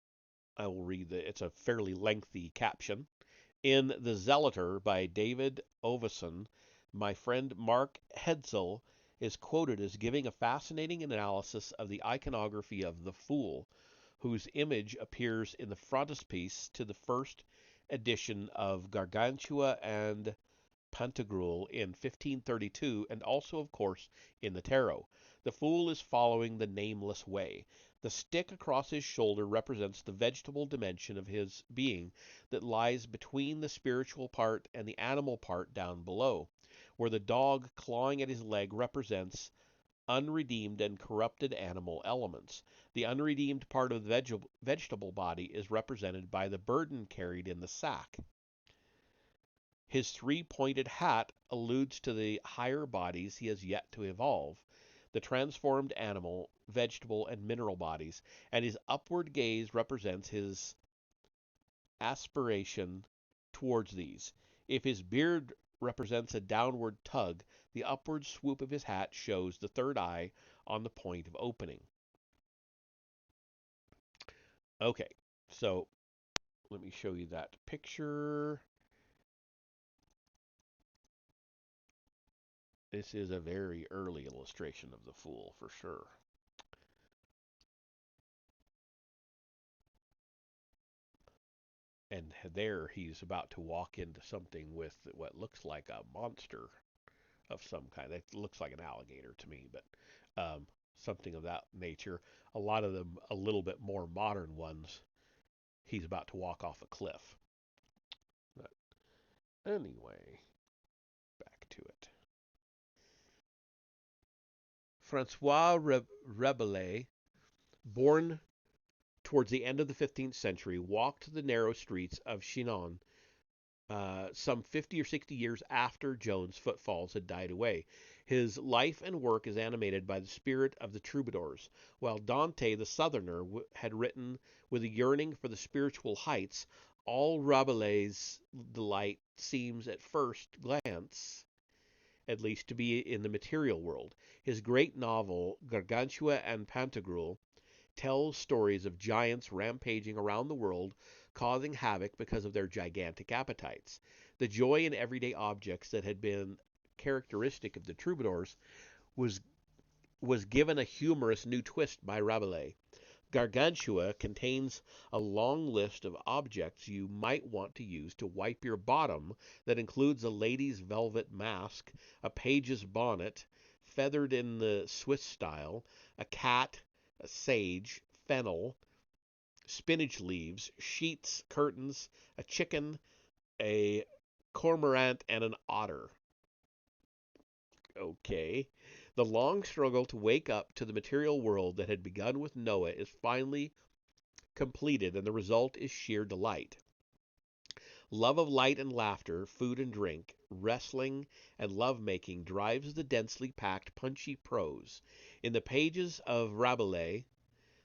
I will read it's a fairly lengthy caption. In The Zealoter by David Oveson, my friend Mark Hetzel is quoted as giving a fascinating analysis of the iconography of the Fool, whose image appears in the frontispiece to the first edition of Gargantua and Pantagruel in 1532, and also, of course, in the Tarot. The Fool is following the nameless way. The stick across his shoulder represents the vegetable dimension of his being that lies between the spiritual part and the animal part down below, where the dog clawing at his leg represents unredeemed and corrupted animal elements. The unredeemed part of the vegetable body is represented by the burden carried in the sack. His three-pointed hat alludes to the higher bodies he has yet to evolve, the transformed animal, vegetable, and mineral bodies, and his upward gaze represents his aspiration towards these. If his beard represents a downward tug, the upward swoop of his hat shows the third eye on the point of opening. Okay, so let me show you that picture. This is a very early illustration of the Fool for sure. And there he's about to walk into something with what looks like a monster of some kind. It looks like an alligator to me, but something of that nature. A lot of them, a little bit more modern ones, he's about to walk off a cliff. But anyway, back to it. Francois Rabelais, born towards the end of the 15th century, walked the narrow streets of Chinon some 50 or 60 years after Joan's footfalls had died away. His life and work is animated by the spirit of the troubadours, while Dante the Southerner had written with a yearning for the spiritual heights. All Rabelais' delight seems at first glance, at least, to be in the material world. His great novel, Gargantua and Pantagruel, tells stories of giants rampaging around the world, causing havoc because of their gigantic appetites. The joy in everyday objects that had been characteristic of the troubadours was was given a humorous new twist by Rabelais. Gargantua contains a long list of objects you might want to use to wipe your bottom that includes a lady's velvet mask, a page's bonnet, feathered in the Swiss style, a cat, a sage, fennel, spinach leaves, sheets, curtains, a chicken, a cormorant, and an otter. Okay. The long struggle to wake up to the material world that had begun with Noah is finally completed, and the result is sheer delight. Love of light and laughter, food and drink, wrestling and love making drives the densely packed, punchy prose. In the pages of Rabelais,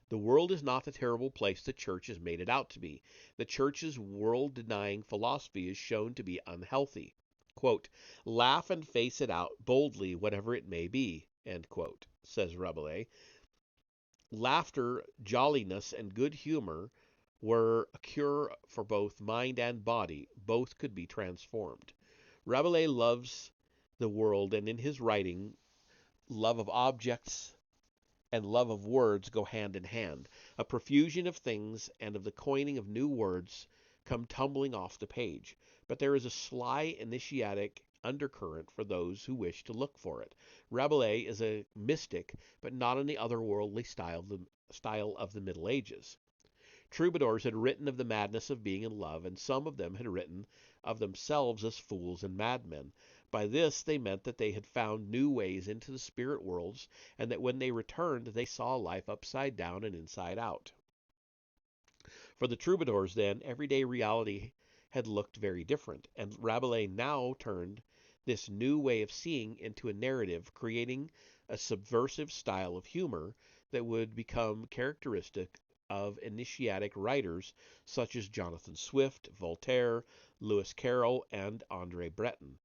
the world is not the terrible place the church has made it out to be. The church's world denying philosophy is shown to be unhealthy. Quote, laugh and face it out boldly, whatever it may be, end quote, says Rabelais. Laughter, jolliness, and good humor were a cure for both mind and body. Both could be transformed. Rabelais loves the world, and in his writing, love of objects and love of words go hand in hand. A profusion of things and of the coining of new words come tumbling off the page, but there is a sly initiatic undercurrent for those who wish to look for it. Rabelais is a mystic, but not in the otherworldly style of the Middle Ages. Troubadours had written of the madness of being in love, and some of them had written of themselves as fools and madmen. By this they meant that they had found new ways into the spirit worlds, and that when they returned they saw life upside down and inside out. For the troubadours, then, everyday reality had looked very different, and Rabelais now turned this new way of seeing into a narrative, creating a subversive style of humor that would become characteristic of initiatic writers such as Jonathan Swift, Voltaire, Lewis Carroll, and Andre Breton.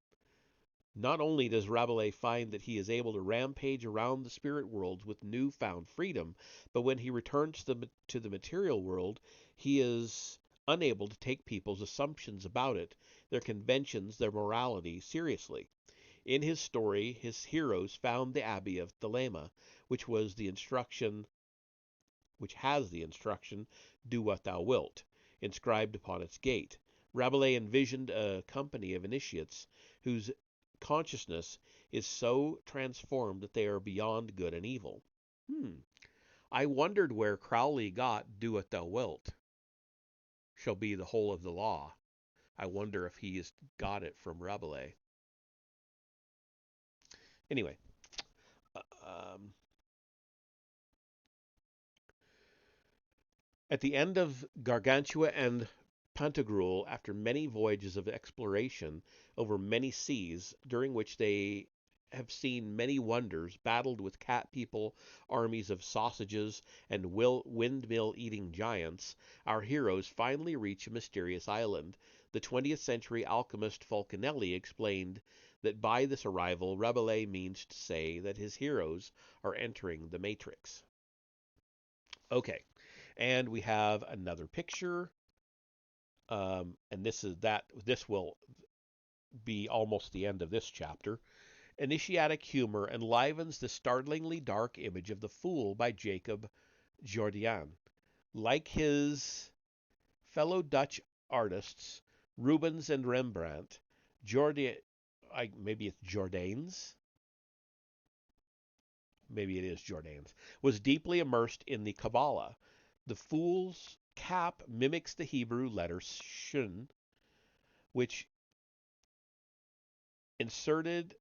Not only does Rabelais find that he is able to rampage around the spirit worlds with newfound freedom, but when he returns to the material world, he is unable to take people's assumptions about it, their conventions, their morality, seriously. In his story, his heroes found the Abbey of Thelema, which has the instruction, "Do what thou wilt," inscribed upon its gate. Rabelais envisioned a company of initiates whose consciousness is so transformed that they are beyond good and evil. I wondered where Crowley got "Do what thou wilt" shall be the whole of the law. I wonder if he has got it from Rabelais. Anyway, um, at the end of Gargantua and Pantagruel, after many voyages of exploration over many seas, during which they have seen many wonders, battled with cat people, armies of sausages, and windmill eating giants, our heroes finally reach a mysterious island. The 20th century alchemist Fulcanelli explained that by this arrival, Rabelais means to say that his heroes are entering the Matrix. Okay, and we have another picture, and this will be almost the end of this chapter. Initiatic humor enlivens the startlingly dark image of the Fool by Jacob Jordaen. Like his fellow Dutch artists, Rubens and Rembrandt, maybe it's Jordaens, maybe it is Jordaens, was deeply immersed in the Kabbalah. The Fool's cap mimics the Hebrew letter Shun, which inserted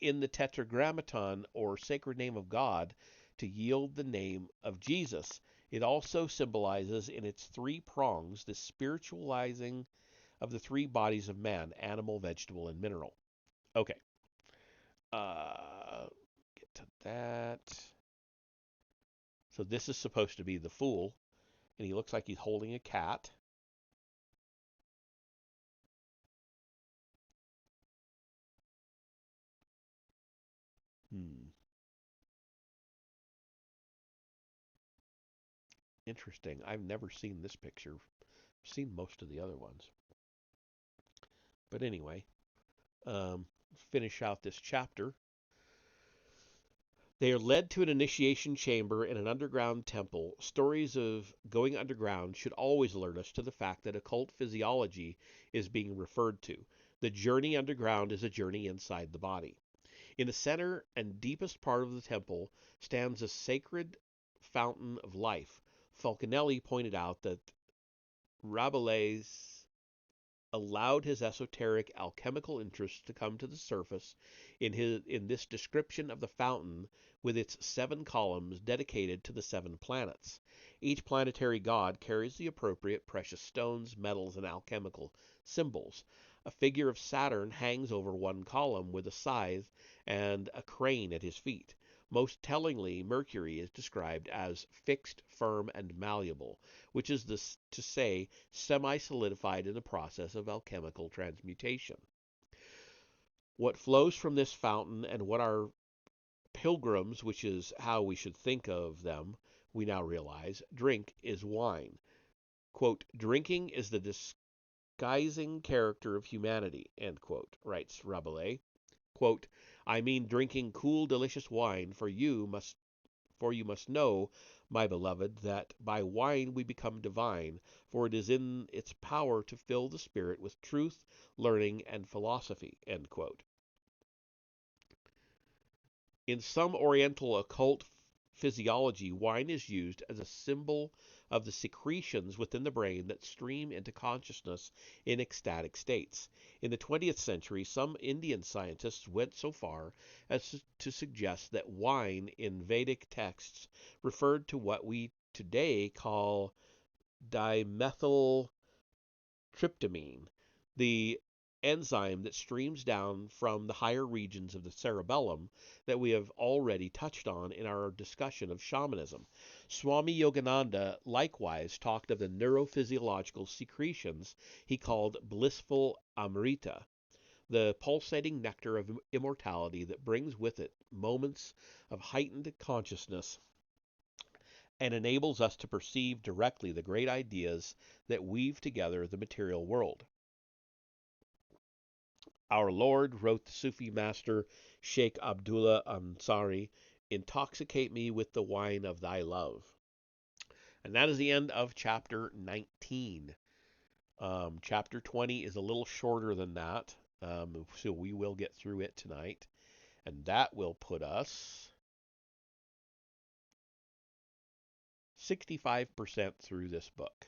in the Tetragrammaton, or sacred name of God, to yield the name of Jesus. It also symbolizes in its three prongs the spiritualizing of the three bodies of man: animal, vegetable, and mineral. Okay. Get to that. So this is supposed to be the Fool, and he looks like he's holding a cat. Interesting. I've never seen this picture. I've seen most of the other ones. But anyway, finish out this chapter. They are led to an initiation chamber in an underground temple. Stories of going underground should always alert us to the fact that occult physiology is being referred to. The journey underground is a journey inside the body. In the center and deepest part of the temple stands a sacred fountain of life. Fulcanelli pointed out that Rabelais allowed his esoteric alchemical interests to come to the surface in this description of the fountain with its 7 columns dedicated to the 7 planets. Each planetary god carries the appropriate precious stones, metals, and alchemical symbols. A figure of Saturn hangs over one column with a scythe and a crane at his feet. Most tellingly, Mercury is described as fixed, firm, and malleable, which is to say, semi-solidified in the process of alchemical transmutation. What flows from this fountain and what our pilgrims, which is how we should think of them, we now realize, drink is wine. Quote, "Drinking is the disguising character of humanity," end quote, writes Rabelais. Quote, "I mean drinking cool, delicious wine, for you must know, my beloved, that by wine we become divine, for it is in its power to fill the spirit with truth, learning, and philosophy." End quote. In some Oriental occult physiology, wine is used as a symbol of the secretions within the brain that stream into consciousness in ecstatic states. In the 20th century, some Indian scientists went so far as to suggest that wine in Vedic texts referred to what we today call dimethyltryptamine, the enzyme that streams down from the higher regions of the cerebellum that we have already touched on in our discussion of shamanism. Swami Yogananda likewise talked of the neurophysiological secretions he called blissful amrita. the pulsating nectar of immortality that brings with it moments of heightened consciousness and enables us to perceive directly the great ideas that weave together the material world. Our Lord, wrote the Sufi master Sheikh Abdullah Ansari, intoxicate me with the wine of thy love. And that is the end of chapter 19. Chapter 20 is a little shorter than that, so we will get through it tonight. And that will put us 65% through this book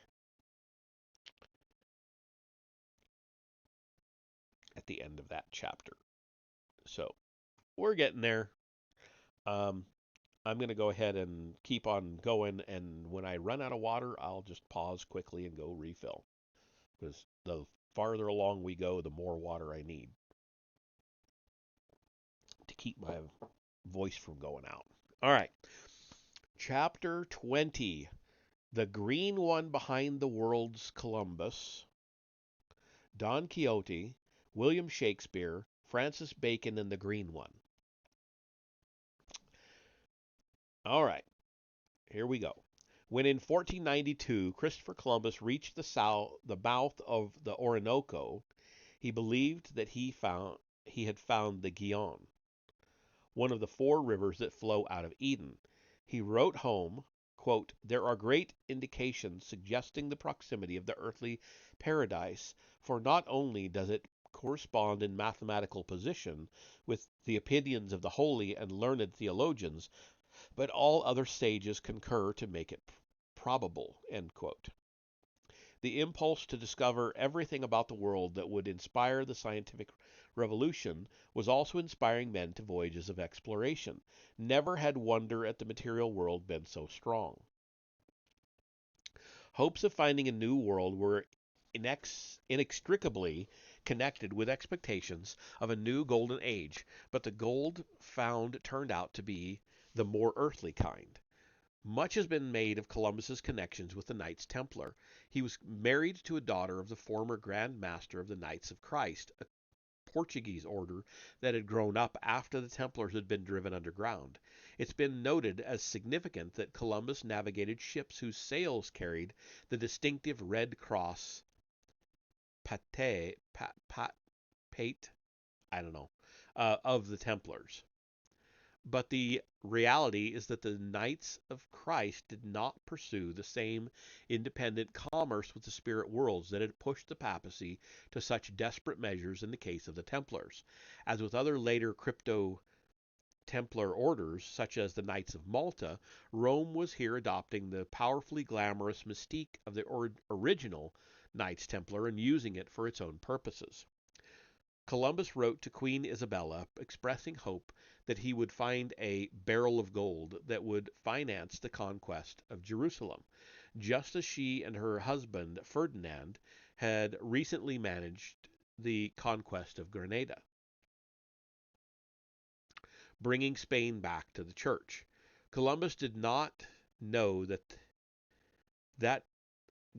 at the end of that chapter. So we're getting there. Um, I'm going to go ahead and keep on going, and when I run out of water, I'll just pause quickly and go refill. Because the farther along we go, the more water I need to keep my voice from going out. All right. Chapter 20. The green one behind the world's Columbus. Don Quixote, William Shakespeare, Francis Bacon, and the green one. All right. Here we go. When in 1492 Christopher Columbus reached the mouth of the Orinoco, he believed that he had found the Gihon, one of the four rivers that flow out of Eden. He wrote home, quote, "There are great indications suggesting the proximity of the earthly paradise, for not only does it correspond in mathematical position with the opinions of the holy and learned theologians, but all other sages concur to make it probable." End quote. The impulse to discover everything about the world that would inspire the scientific revolution was also inspiring men to voyages of exploration. Never had wonder at the material world been so strong. Hopes of finding a new world were inextricably connected with expectations of a new golden age, but the gold found turned out to be the more earthly kind. Much has been made of Columbus's connections with the Knights Templar. He was married to a daughter of the former Grand Master of the Knights of Christ, a Portuguese order that had grown up after the Templars had been driven underground. It's been noted as significant that Columbus navigated ships whose sails carried the distinctive red cross pate, I don't know, of the Templars. But the reality is that the Knights of Christ did not pursue the same independent commerce with the spirit worlds that had pushed the papacy to such desperate measures in the case of the Templars. As with other later crypto Templar orders, such as the Knights of Malta, Rome was here adopting the powerfully glamorous mystique of the original Knights Templar and using it for its own purposes. Columbus wrote to Queen Isabella expressing hope that he would find a barrel of gold that would finance the conquest of Jerusalem, just as she and her husband Ferdinand had recently managed the conquest of Granada, bringing Spain back to the church. Columbus did not know that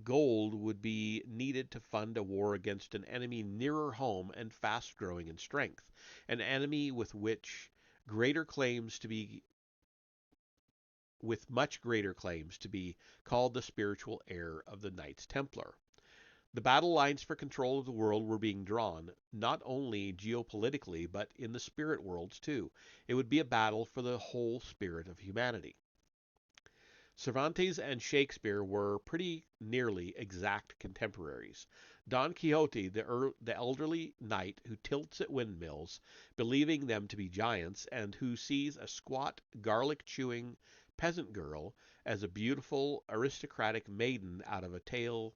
gold would be needed to fund a war against an enemy nearer home and fast growing in strength, an enemy with much greater claims to be called the spiritual heir of the Knights Templar. The battle lines for control of the world were being drawn, not only geopolitically, but in the spirit worlds too. It would be a battle for the whole spirit of humanity. Cervantes and Shakespeare were pretty nearly exact contemporaries. Don Quixote, the elderly knight who tilts at windmills, believing them to be giants, and who sees a squat, garlic-chewing peasant girl as a beautiful, aristocratic maiden out of tales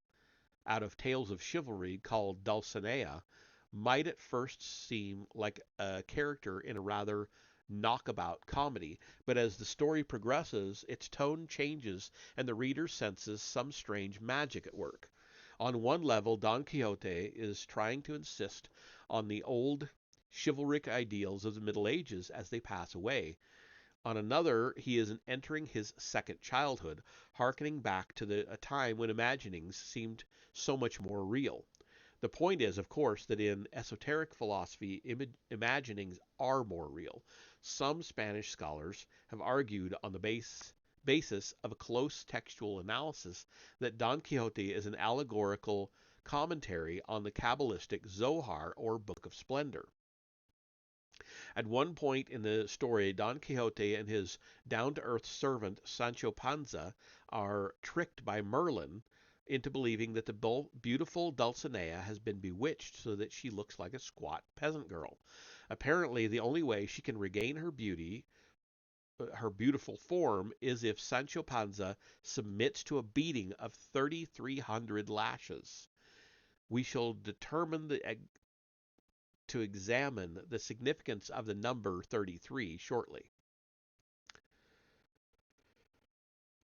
of chivalry called Dulcinea, might at first seem like a character in a rather knockabout comedy, but as the story progresses, its tone changes and the reader senses some strange magic at work. On one level, Don Quixote is trying to insist on the old chivalric ideals of the Middle Ages as they pass away. On another, he is entering his second childhood, hearkening back to a time when imaginings seemed so much more real. The point is, of course, that in esoteric philosophy, imaginings are more real. Some Spanish scholars have argued on the basis of a close textual analysis that Don Quixote is an allegorical commentary on the Kabbalistic Zohar or Book of Splendor. At one point in the story, Don Quixote and his down to earth servant Sancho Panza are tricked by Merlin into believing that the beautiful Dulcinea has been bewitched so that she looks like a squat peasant girl. Apparently, the only way she can regain her beauty, her beautiful form, is if Sancho Panza submits to a beating of 3,300 lashes. We shall determine to examine the significance of the number 33 shortly.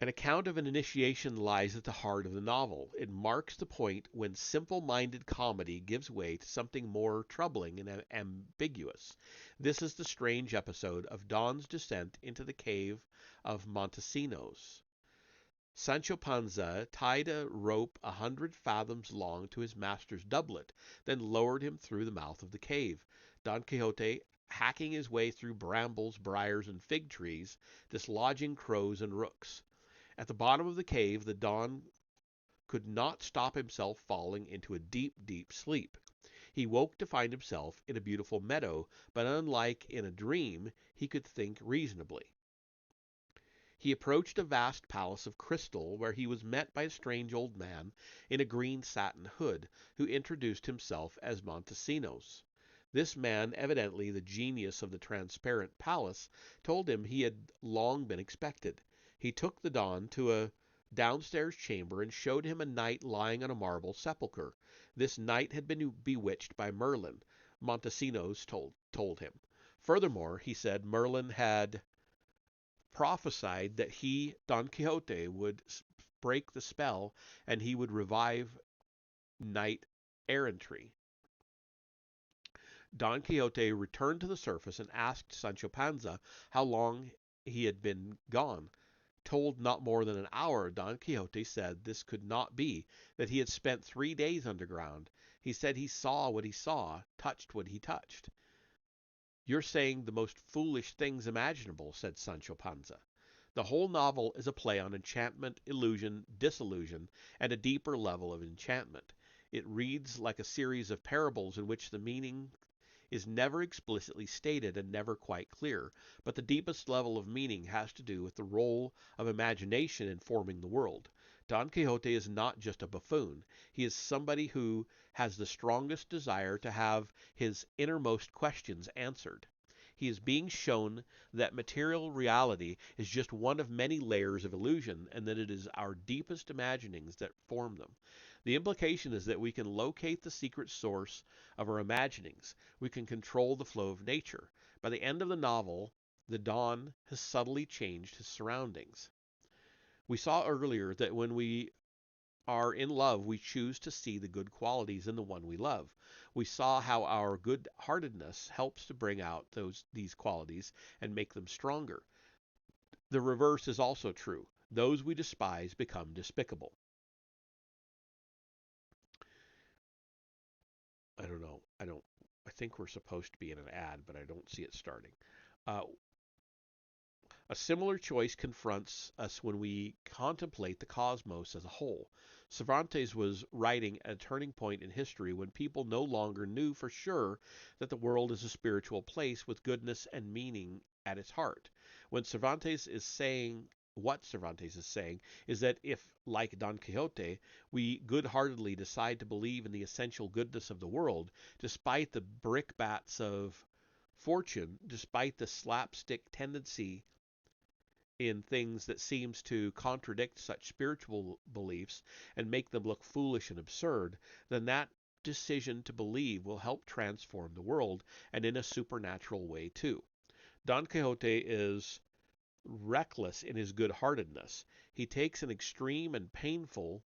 An account of an initiation lies at the heart of the novel. It marks the point when simple-minded comedy gives way to something more troubling and ambiguous. This is the strange episode of Don's descent into the cave of Montesinos. Sancho Panza tied a rope 100 fathoms long to his master's doublet, then lowered him through the mouth of the cave. Don Quixote, hacking his way through brambles, briars, and fig trees, dislodging crows and rooks. At the bottom of the cave, the Don could not stop himself falling into a deep, deep sleep. He woke to find himself in a beautiful meadow, but unlike in a dream, he could think reasonably. He approached a vast palace of crystal, where he was met by a strange old man in a green satin hood, who introduced himself as Montesinos. This man, evidently the genius of the transparent palace, told him he had long been expected. He took the Don to a downstairs chamber and showed him a knight lying on a marble sepulchre. This knight had been bewitched by Merlin, Montesinos told him. Furthermore, he said Merlin had prophesied that he, Don Quixote, would break the spell and he would revive knight errantry. Don Quixote returned to the surface and asked Sancho Panza how long he had been gone. Told not more than an hour, Don Quixote said this could not be, that he had spent 3 days underground. He said he saw what he saw, touched what he touched. "You're saying the most foolish things imaginable," said Sancho Panza. The whole novel is a play on enchantment, illusion, disillusion, and a deeper level of enchantment. It reads like a series of parables in which the meaning is never explicitly stated and never quite clear, but the deepest level of meaning has to do with the role of imagination in forming the world. Don Quixote is not just a buffoon. He is somebody who has the strongest desire to have his innermost questions answered. He is being shown that material reality is just one of many layers of illusion, and that it is our deepest imaginings that form them. The implication is that we can locate the secret source of our imaginings. We can control the flow of nature. By the end of the novel, the Don has subtly changed his surroundings. We saw earlier that when we are in love, we choose to see the good qualities in the one we love. We saw how our good-heartedness helps to bring out these qualities and make them stronger. The reverse is also true. Those we despise become despicable. I don't know. I think we're supposed to be in an ad, but I don't see it starting. Uh, A similar choice confronts us when we contemplate the cosmos as a whole. Cervantes was writing at a turning point in history when people no longer knew for sure that the world is a spiritual place with goodness and meaning at its heart. What Cervantes is saying is that if, like Don Quixote, we good-heartedly decide to believe in the essential goodness of the world, despite the brickbats of fortune, despite the slapstick tendency in things that seems to contradict such spiritual beliefs and make them look foolish and absurd, then that decision to believe will help transform the world, and in a supernatural way too. Don Quixote is reckless in his good-heartedness. He takes an extreme and painful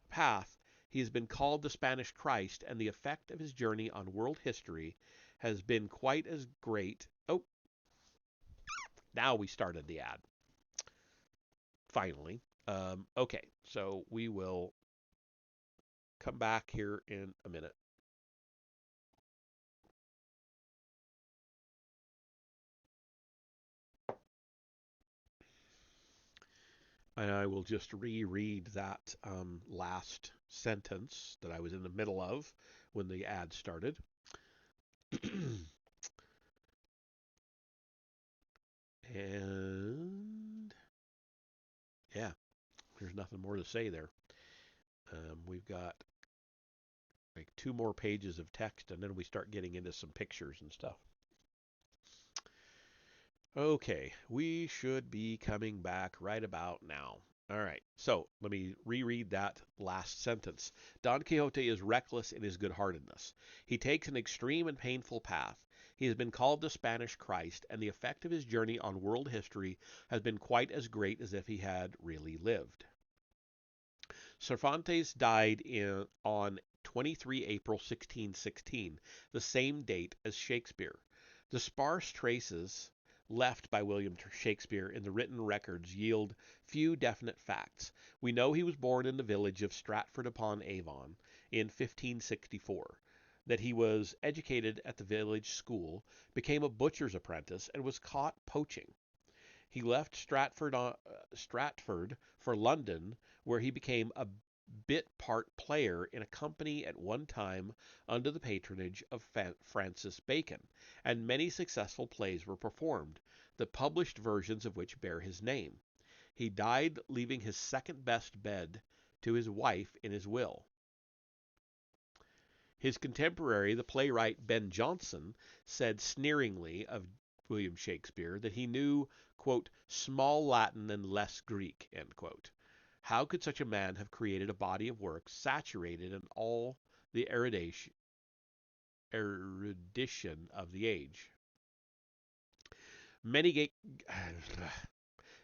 path. He has been called the Spanish Christ, and the effect of his journey on world history has been quite as great. Oh, now we started the ad. Finally. Okay, so we will come back here in a minute. And I will just reread that last sentence that I was in the middle of when the ad started. And yeah, there's nothing more to say there. We've got like 2 more pages of text, and then we start getting into some pictures and stuff. Okay, we should be coming back right about now. All right, so let me reread that last sentence. Don Quixote is reckless in his good-heartedness. He takes an extreme and painful path. He has been called the Spanish Christ, and the effect of his journey on world history has been quite as great as if he had really lived. Cervantes died on 23 April 1616, the same date as Shakespeare. The sparse traces left by William Shakespeare in the written records yield few definite facts. We know he was born in the village of Stratford upon Avon in 1564, that he was educated at the village school, became a butcher's apprentice, and was caught poaching. He left Stratford for London, where he became a bit part player in a company at one time under the patronage of Francis Bacon, and many successful plays were performed, the published versions of which bear his name. He died leaving his second best bed to his wife in his will. His contemporary, the playwright Ben Jonson, said sneeringly of William Shakespeare that he knew, quote, small Latin and less Greek, end quote. How could such a man have created a body of work saturated in all the erudition of the age? Many,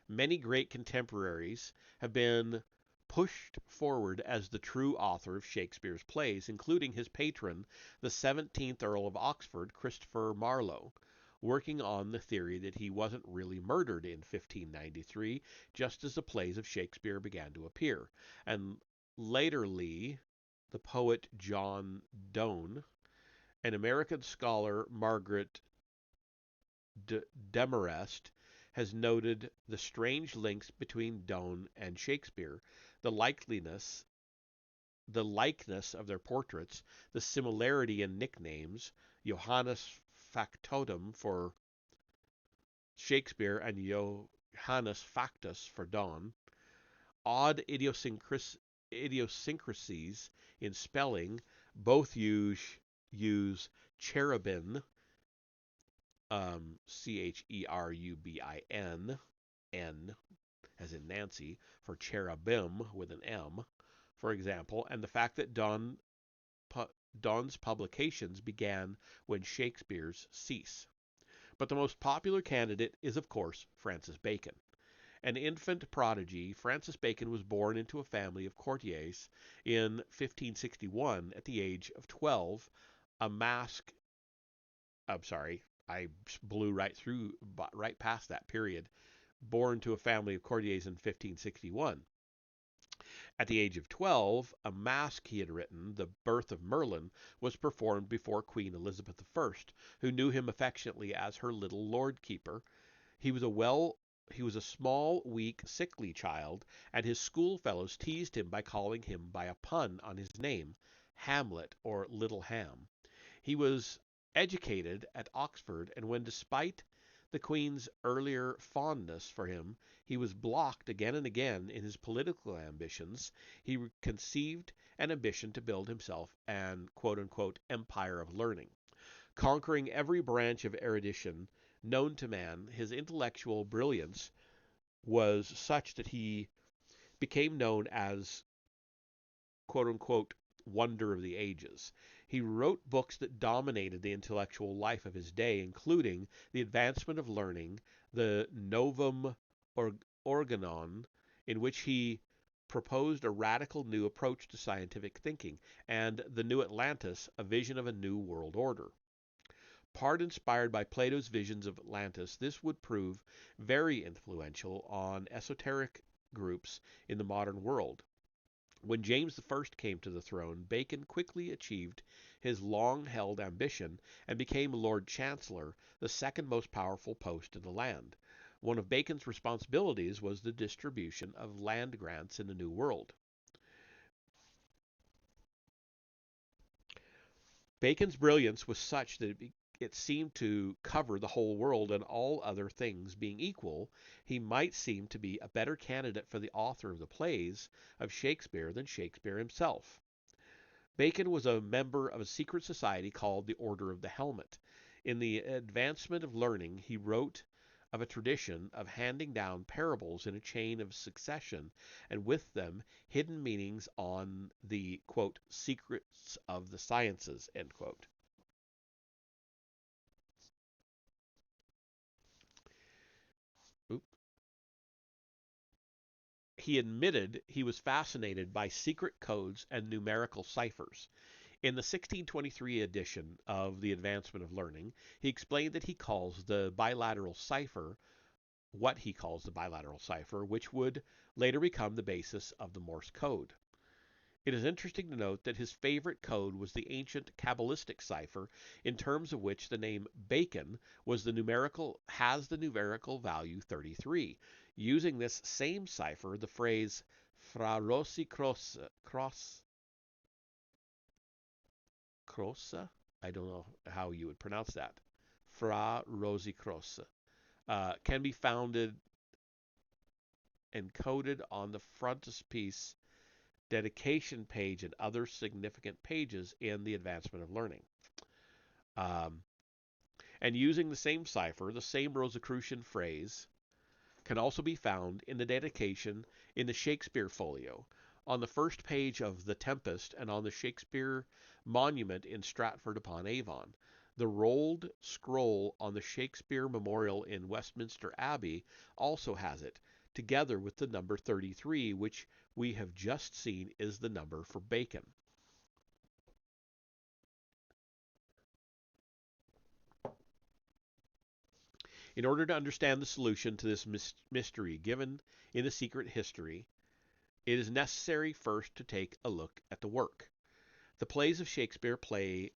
many great contemporaries have been pushed forward as the true author of Shakespeare's plays, including his patron, the 17th Earl of Oxford, Christopher Marlowe, working on the theory that he wasn't really murdered in 1593, just as the plays of Shakespeare began to appear. And laterly, the poet John Donne, an American scholar, Margaret Demarest, has noted the strange links between Donne and Shakespeare, the the likeness of their portraits, the similarity in nicknames, Johannes Factotum for Shakespeare and Johannes Factus for Donne, odd idiosyncrasies in spelling, both use cherubin, Cherubin, N, as in Nancy, for cherubim with an M, for example, and the fact that Donne's publications began when Shakespeare's cease. But the most popular candidate is, of course, Francis Bacon. An infant prodigy, Francis Bacon was born into a family of courtiers in 1561 at the age of 12. A mask, I'm sorry, I blew right past that period. Born to a family of courtiers in 1561. At the age of 12, a masque he had written, The Birth of Merlin, was performed before Queen Elizabeth I, who knew him affectionately as her little Lord Keeper. He was a small, weak, sickly child, and his schoolfellows teased him by calling him by a pun on his name, Hamlet or Little Ham. He was educated at Oxford, and when, despite the Queen's earlier fondness for him, he was blocked again and again in his political ambitions, he conceived an ambition to build himself an quote-unquote empire of learning. Conquering every branch of erudition known to man, his intellectual brilliance was such that he became known as quote unquote wonder of the ages. He wrote books that dominated the intellectual life of his day, including The Advancement of Learning, the Novum Organon, in which he proposed a radical new approach to scientific thinking, and The New Atlantis, a vision of a new world order. Part inspired by Plato's visions of Atlantis, this would prove very influential on esoteric groups in the modern world. When James I came to the throne, Bacon quickly achieved his long held ambition and became Lord Chancellor, the second most powerful post in the land. One of Bacon's responsibilities was the distribution of land grants in the New World. Bacon's brilliance was such that it seemed to cover the whole world, and all other things being equal, he might seem to be a better candidate for the author of the plays of Shakespeare than Shakespeare himself. Bacon was a member of a secret society called the Order of the Helmet. In the advancement of learning, he wrote of a tradition of handing down parables in a chain of succession, and with them hidden meanings on the, quote, secrets of the sciences, end quote. He admitted he was fascinated by secret codes and numerical ciphers. In the 1623 edition of The Advancement of Learning, he explained that he calls the bilateral cipher what he calls the bilateral cipher, which would later become the basis of the Morse code. It is interesting to note that his favorite code was the ancient Kabbalistic cipher, in terms of which the name Bacon has the numerical value 33. Using this same cipher, the phrase fra rossi crossa, I don't know how you would pronounce that, fra rossi crossa, can be founded encoded on the frontispiece, dedication page, and other significant pages in the advancement of learning. Um, and using the same cipher, the same Rosicrucian phrase can also be found in the dedication in the Shakespeare folio, on the first page of The Tempest, and on the Shakespeare monument in Stratford upon Avon. The rolled scroll on the Shakespeare Memorial in Westminster Abbey also has it, together with the number 33, which we have just seen is the number for Bacon. In order to understand the solution to this mystery given in the secret history, it is necessary first to take a look at the work. The plays of Shakespeare play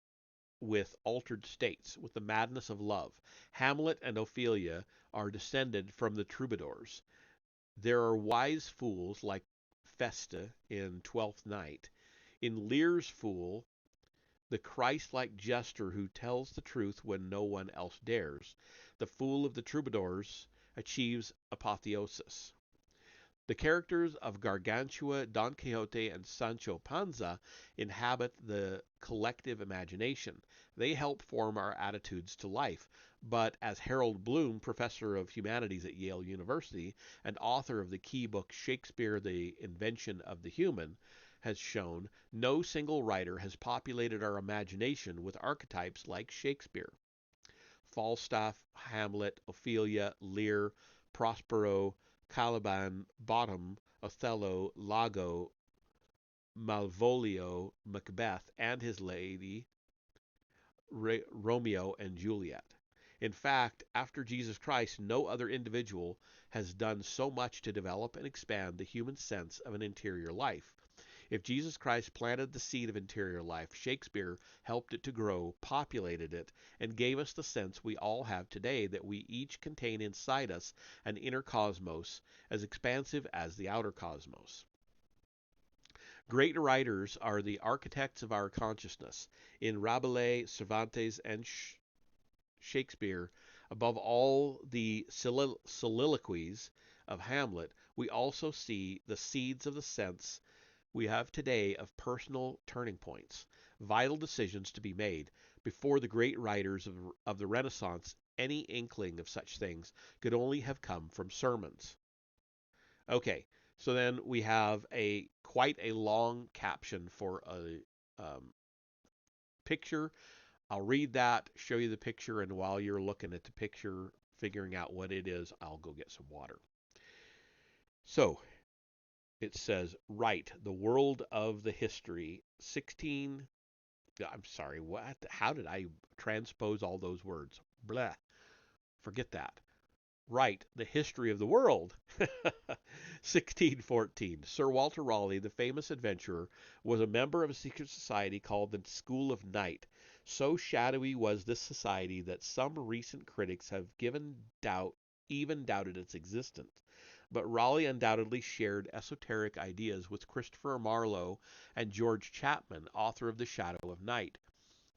with altered states, with the madness of love. Hamlet and Ophelia are descended from the troubadours. There are wise fools like Festa in Twelfth Night. In Lear's Fool, the Christ-like jester who tells the truth when no one else dares, the fool of the troubadours, achieves apotheosis. The characters of Gargantua, Don Quixote, and Sancho Panza inhabit the collective imagination. They help form our attitudes to life. But as Harold Bloom, professor of humanities at Yale University and author of the key book Shakespeare, The Invention of the Human, has shown, no single writer has populated our imagination with archetypes like Shakespeare. Falstaff, Hamlet, Ophelia, Lear, Prospero, Caliban, Bottom, Othello, Lago, Malvolio, Macbeth, and his lady, Romeo and Juliet. In fact, after Jesus Christ, no other individual has done so much to develop and expand the human sense of an interior life. If Jesus Christ planted the seed of interior life, Shakespeare helped it to grow, populated it, and gave us the sense we all have today that we each contain inside us an inner cosmos as expansive as the outer cosmos. Great writers are the architects of our consciousness. In Rabelais, Cervantes, and Shakespeare, above all the soliloquies of Hamlet, we also see the seeds of the sense we have today of personal turning points, vital decisions to be made. Before the great writers of the Renaissance, any inkling of such things could only have come from sermons. Okay, so then we have quite a long caption for a picture. I'll read that, show you the picture, and while you're looking at the picture, figuring out what it is, I'll go get some water. So, it says, right, the world of the history, 16, I'm sorry, what? How did I transpose all those words? Blah, forget that. write the history of the world. 1614. Sir Walter Raleigh, the famous adventurer, was a member of a secret society called the School of Night. So shadowy was this society that some recent critics have even doubted its existence. But Raleigh undoubtedly shared esoteric ideas with Christopher Marlowe and George Chapman, author of The Shadow of Night.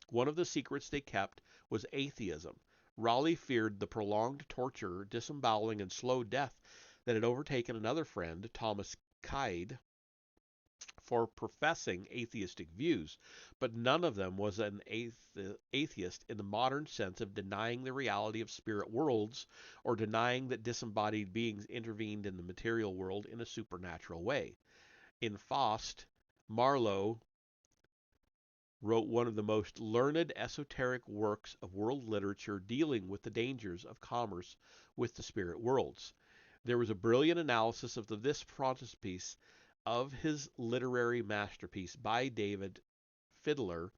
One of the secrets they kept was atheism. Raleigh feared the prolonged torture, disemboweling, and slow death that had overtaken another friend, Thomas Kyde, for professing atheistic views, but none of them was an atheist in the modern sense of denying the reality of spirit worlds or denying that disembodied beings intervened in the material world in a supernatural way. In Faust, Marlowe wrote one of the most learned esoteric works of world literature dealing with the dangers of commerce with the spirit worlds. There was a brilliant analysis of this frontispiece of his literary masterpiece by David Fiddler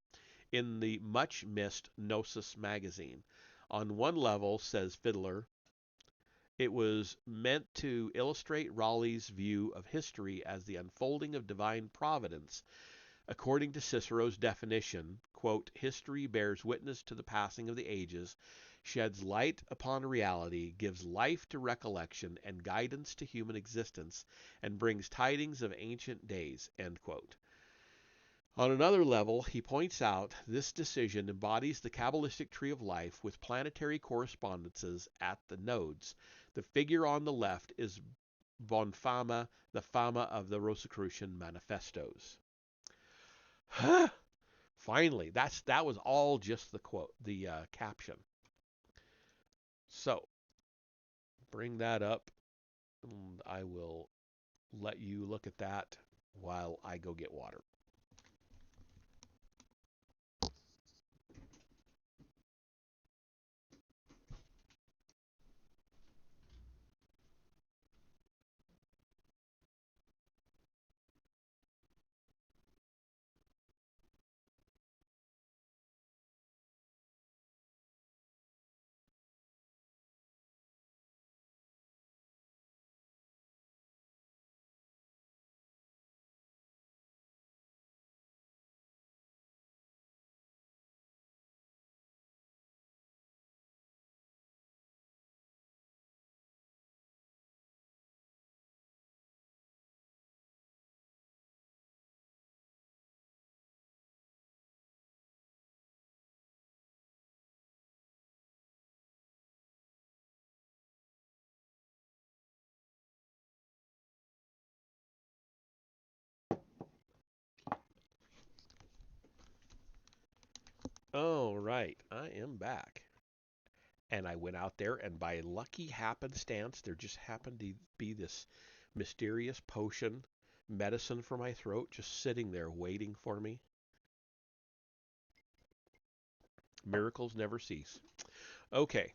in the much missed Gnosis magazine. On one level, says Fiddler, it was meant to illustrate Raleigh's view of history as the unfolding of divine providence. According to Cicero's definition, quote, history bears witness to the passing of the ages, sheds light upon reality, gives life to recollection and guidance to human existence, and brings tidings of ancient days, end quote. On another level, he points out this decision embodies the Kabbalistic tree of life with planetary correspondences at the nodes. The figure on the left is Bonfama, the Fama of the Rosicrucian manifestos. Finally, that was all just the quote, the caption. So, bring that up, and I will let you look at that while I go get water. All right, I am back. And I went out there, and by lucky happenstance, there just happened to be this mysterious potion, medicine for my throat, just sitting there waiting for me. Miracles never cease. Okay.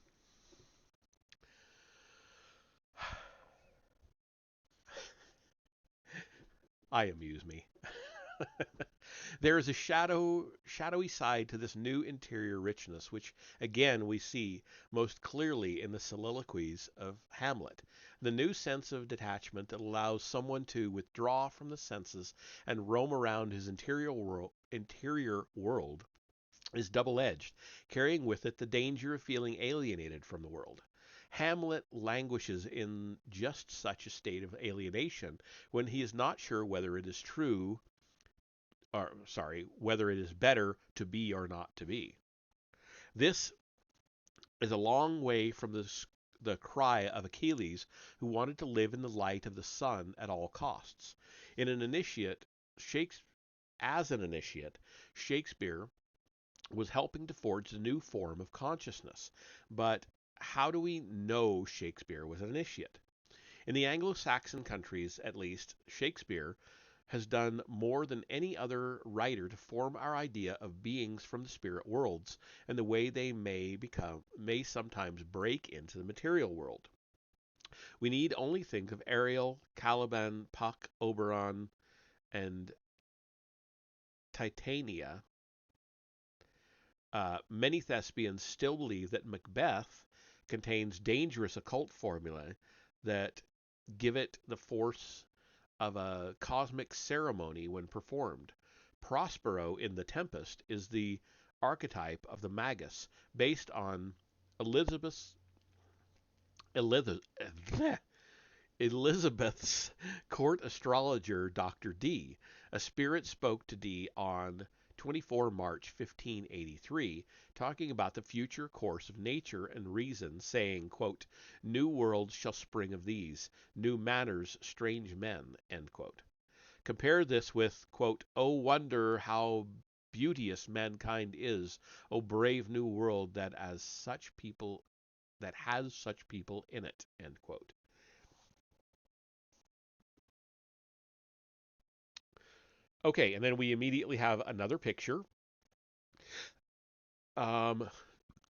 I amuse me. There is a shadowy side to this new interior richness, which again we see most clearly in the soliloquies of Hamlet. The new sense of detachment that allows someone to withdraw from the senses and roam around his interior world is double-edged, carrying with it the danger of feeling alienated from the world. Hamlet languishes in just such a state of alienation when he is not sure whether it is true or whether it is better to be or not to be. This is a long way from the cry of Achilles, who wanted to live in the light of the sun at all costs. In an initiate, Shakespeare, as an initiate, Shakespeare was helping to forge the new form of consciousness. But how do we know Shakespeare was an initiate? In the Anglo-Saxon countries, at least, Shakespeare has done more than any other writer to form our idea of beings from the spirit worlds and the way they may sometimes break into the material world. We need only think of Ariel, Caliban, Puck, Oberon, and Titania. Many thespians still believe that Macbeth contains dangerous occult formulae that give it the force of a cosmic ceremony when performed. Prospero in The Tempest is the archetype of the magus, based on Elizabeth's Elizabeth, Elizabeth's court astrologer, Dr. Dee. A spirit spoke to Dee on 24 March 1583, talking about the future course of nature and reason, saying, quote, "New worlds shall spring of these, new manners, strange men," end quote. Compare this with, quote, "O wonder how beauteous mankind is, O brave new world that has such people in it," end quote. Okay, and then we immediately have another picture. Um,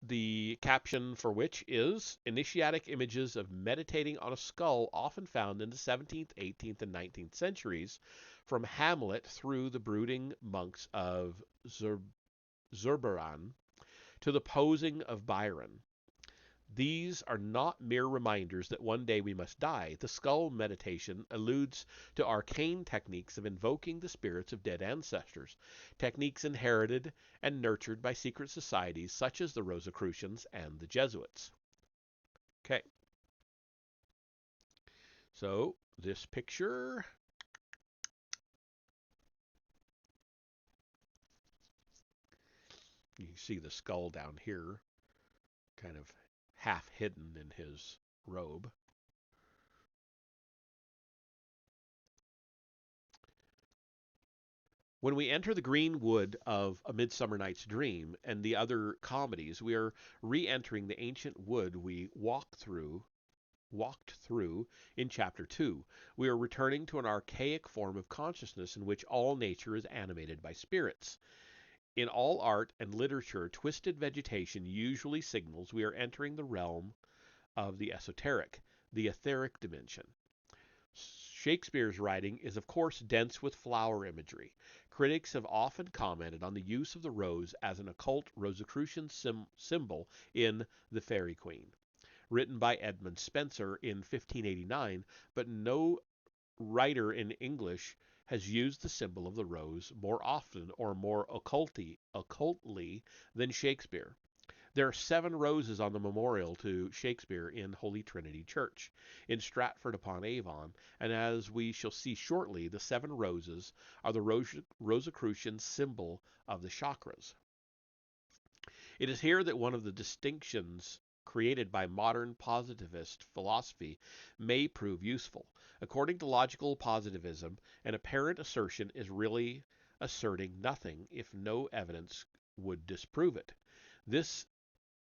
the caption for which is "Initiatic images of meditating on a skull often found in the 17th, 18th, and 19th centuries, from Hamlet through the brooding monks of Zurbaran to the posing of Byron. These are not mere reminders that one day we must die. The skull meditation alludes to arcane techniques of invoking the spirits of dead ancestors, techniques inherited and nurtured by secret societies such as the Rosicrucians and the Jesuits. Okay, so this picture, you see the skull down here, kind of half hidden in his robe. When we enter the green wood of A Midsummer Night's Dream and the other comedies, we are re-entering the ancient wood we walked through in chapter 2. We are returning to an archaic form of consciousness in which all nature is animated by spirits. In all art and literature, twisted vegetation usually signals we are entering the realm of the esoteric, the etheric dimension. Shakespeare's writing is, of course, dense with flower imagery. Critics have often commented on the use of the rose as an occult Rosicrucian symbol in The Faerie Queene, written by Edmund Spenser in 1589, but no writer in English has used the symbol of the rose more often or more occultly than Shakespeare. There are 7 roses on the memorial to Shakespeare in Holy Trinity Church in Stratford upon Avon, and as we shall see shortly, the 7 roses are the Rosicrucian symbol of the chakras. It is here that one of the distinctions created by modern positivist philosophy may prove useful. According to logical positivism, an apparent assertion is really asserting nothing if no evidence would disprove it. This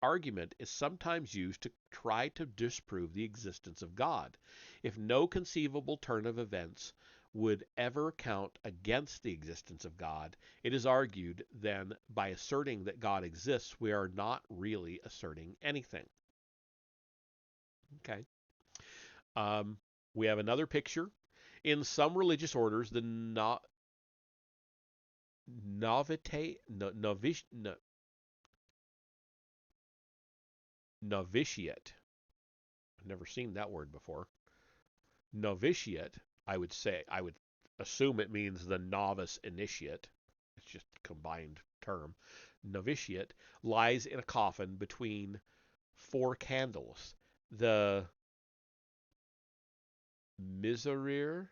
argument is sometimes used to try to disprove the existence of God. If no conceivable turn of events would ever count against the existence of God, it is argued then by asserting that God exists, we are not really asserting anything. Okay. Um, we have another picture. In some religious orders, the novitiate. I've never seen that word before. Novitiate, I would assume it means the novice initiate. It's just a combined term. Novitiate lies in a coffin between 4 candles. The miserere,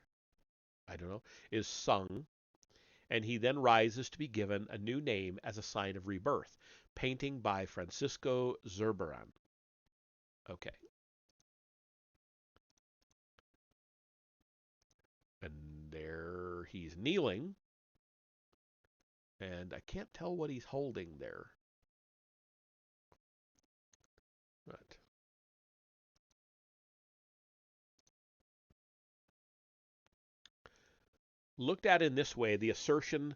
I don't know, is sung, and he then rises to be given a new name as a sign of rebirth. Painting by Francisco Zurbaran. Okay. And there he's kneeling, and I can't tell what he's holding there. But looked at in this way, the assertion,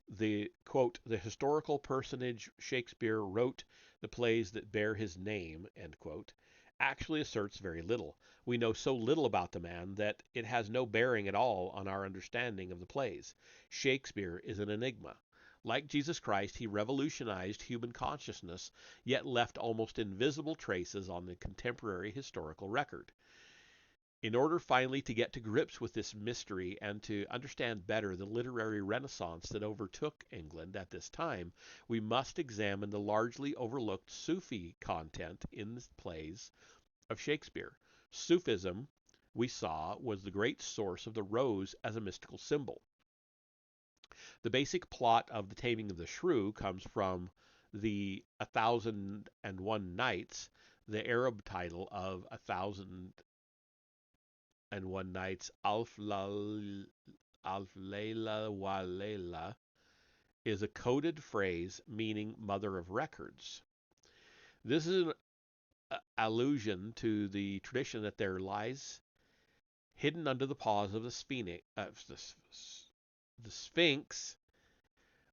the quote, "the historical personage Shakespeare wrote the plays that bear his name," end quote, actually asserts very little. We know so little about the man that it has no bearing at all on our understanding of the plays. Shakespeare is an enigma. Like Jesus Christ, he revolutionized human consciousness, yet left almost invisible traces on the contemporary historical record. In order finally to get to grips with this mystery and to understand better the literary renaissance that overtook England at this time, we must examine the largely overlooked Sufi content in the plays of Shakespeare. Sufism, we saw, was the great source of the rose as a mystical symbol. The basic plot of The Taming of the Shrew comes from the 1001 Nights, the Arab title of 1001 Nights, Alf Layla wa Layla, is a coded phrase meaning mother of records. This is an allusion to the tradition that there lies hidden under the paws of the Sphinx,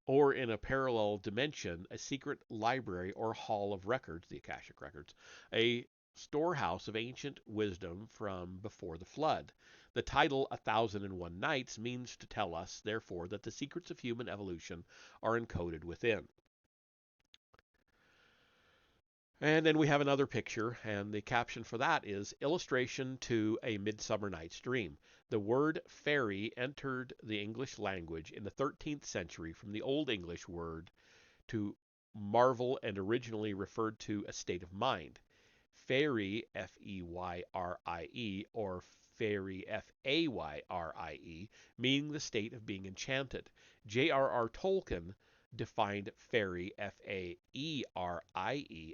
or in a parallel dimension, a secret library or hall of records, the Akashic Records, a storehouse of ancient wisdom from before the flood. The title 1001 Nights means to tell us, therefore, that the secrets of human evolution are encoded within. And then we have another picture, and the caption for that is Illustration to a Midsummer Night's Dream. The word fairy entered the English language in the 13th century from the Old English word to marvel and originally referred to a state of mind. Fairy, F-E-Y-R-I-E, or fairy, F-A-Y-R-I-E, meaning the state of being enchanted. J.R.R. Tolkien defined fairy, F-A-E-R-I-E,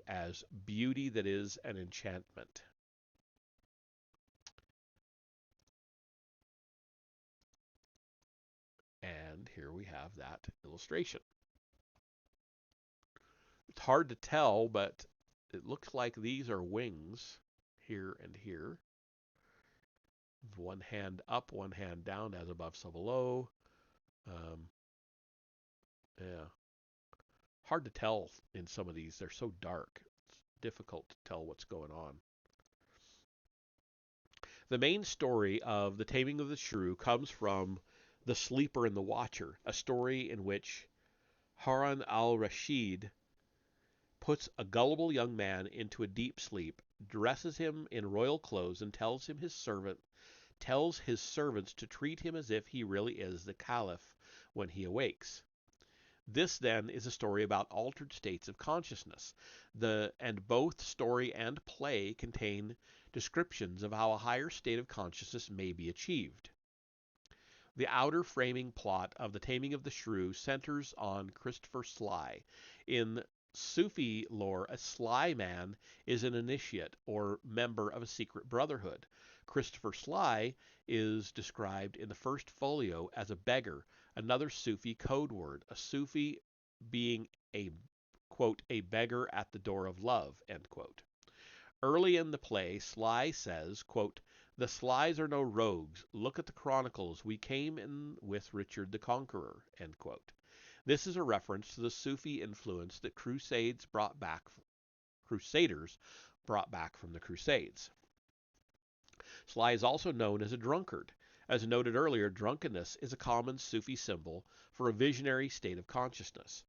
as beauty that is an enchantment. And here we have that illustration. It's hard to tell, but it looks like these are wings here and here. One hand up, one hand down, as above, so below. Yeah. Hard to tell in some of these. They're so dark. It's difficult to tell what's going on. The main story of The Taming of the Shrew comes from The Sleeper and the Watcher, a story in which Harun al-Rashid puts a gullible young man into a deep sleep, dresses him in royal clothes, and tells his servants to treat him as if he really is the caliph when he awakes. This, then, is a story about altered states of consciousness. And both story and play contain descriptions of how a higher state of consciousness may be achieved. The outer framing plot of The Taming of the Shrew centers on Christopher Sly. In Sufi lore, a Sly man is an initiate or member of a secret brotherhood. Christopher Sly is described in the first folio as a beggar, another Sufi code word, a Sufi being a, quote, a beggar at the door of love, end quote. Early in the play, Sly says, quote, "The Slys are no rogues. Look at the chronicles. We came in with Richard the Conqueror," end quote. This is a reference to the Sufi influence that Crusaders brought back from the Crusades. Sly is also known as a drunkard. As noted earlier, drunkenness is a common Sufi symbol for a visionary state of consciousness.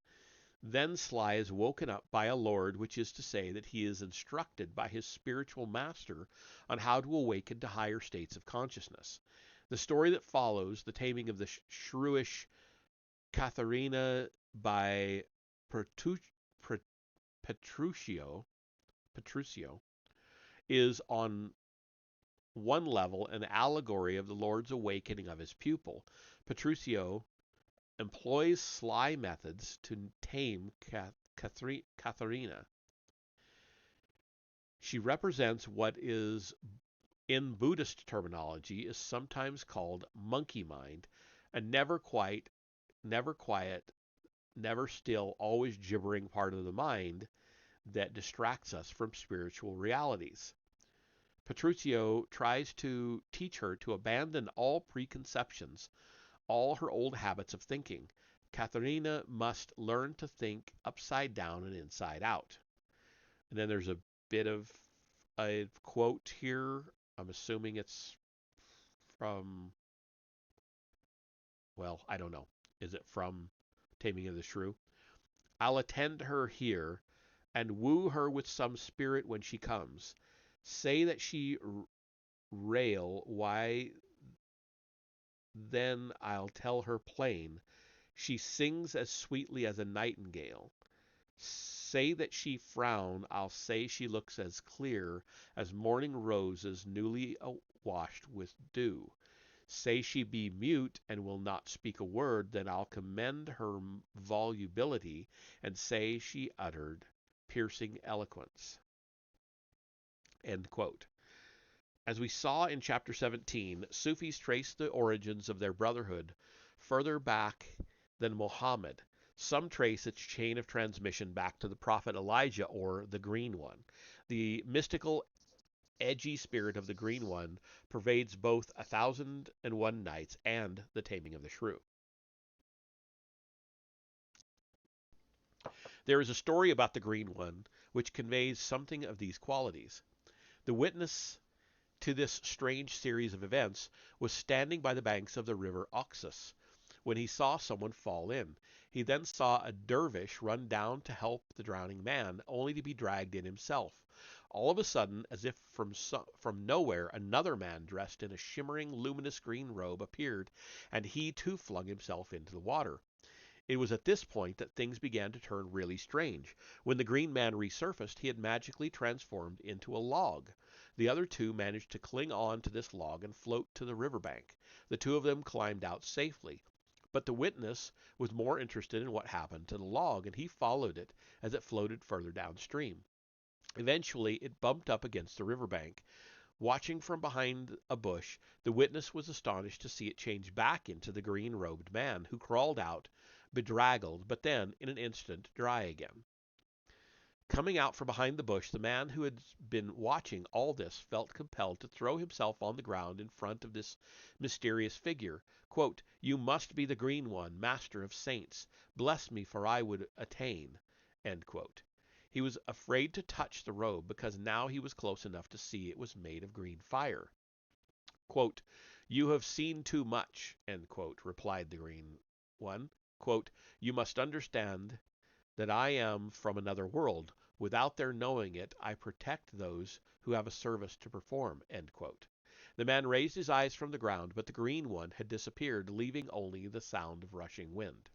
Then Sly is woken up by a lord, which is to say that he is instructed by his spiritual master on how to awaken to higher states of consciousness. The story that follows, The Taming of the Shrewish Katharina by Petruchio, is on one level an allegory of the Lord's awakening of his pupil. Petruchio employs sly methods to tame Katharina. She represents what is, in Buddhist terminology, is sometimes called monkey mind, a never quiet, never still, always gibbering part of the mind that distracts us from spiritual realities. Petruchio tries to teach her to abandon all preconceptions, all her old habits of thinking. Katharina must learn to think upside down and inside out. And then there's a bit of a quote here. I'm assuming it's from, well, I don't know. Is it from Taming of the Shrew. I'll attend her here, and woo her with some spirit when she comes. Say that she rail, why then I'll tell her plain. She sings as sweetly as a nightingale. Say that she frown, I'll say she looks as clear as morning roses newly washed with dew. Say she be mute and will not speak a word, then I'll commend her volubility and say she uttered piercing eloquence. End quote. As we saw in chapter 17, Sufis trace the origins of their brotherhood further back than Muhammad. Some trace its chain of transmission back to the prophet Elijah, or the Green One. The mystical, edgy spirit of the Green One pervades both 1001 Nights and the Taming of the Shrew. There is a story about the Green One which conveys something of these qualities. The witness to this strange series of events was standing by the banks of the river Oxus when he saw someone fall in. He then saw a dervish run down to help the drowning man, only to be dragged in himself. All of a sudden, as if from nowhere, another man dressed in a shimmering, luminous green robe appeared, and he too flung himself into the water. It was at this point that things began to turn really strange. When the green man resurfaced, he had magically transformed into a log. The other two managed to cling on to this log and float to the riverbank. The two of them climbed out safely. But the witness was more interested in what happened to the log, and he followed it as it floated further downstream. Eventually, it bumped up against the riverbank. Watching from behind a bush, the witness was astonished to see it change back into the green-robed man, who crawled out, bedraggled, but then, in an instant, dry again. Coming out from behind the bush, the man who had been watching all this felt compelled to throw himself on the ground in front of this mysterious figure. Quote, "You must be the Green One, master of saints. Bless me, for I would attain." End quote. He was afraid to touch the robe because now he was close enough to see it was made of green fire. Quote, "You have seen too much," end quote, replied the Green One. Quote, "You must understand that I am from another world. Without their knowing it, I protect those who have a service to perform." End quote. The man raised his eyes from the ground, but the Green One had disappeared, leaving only the sound of rushing wind.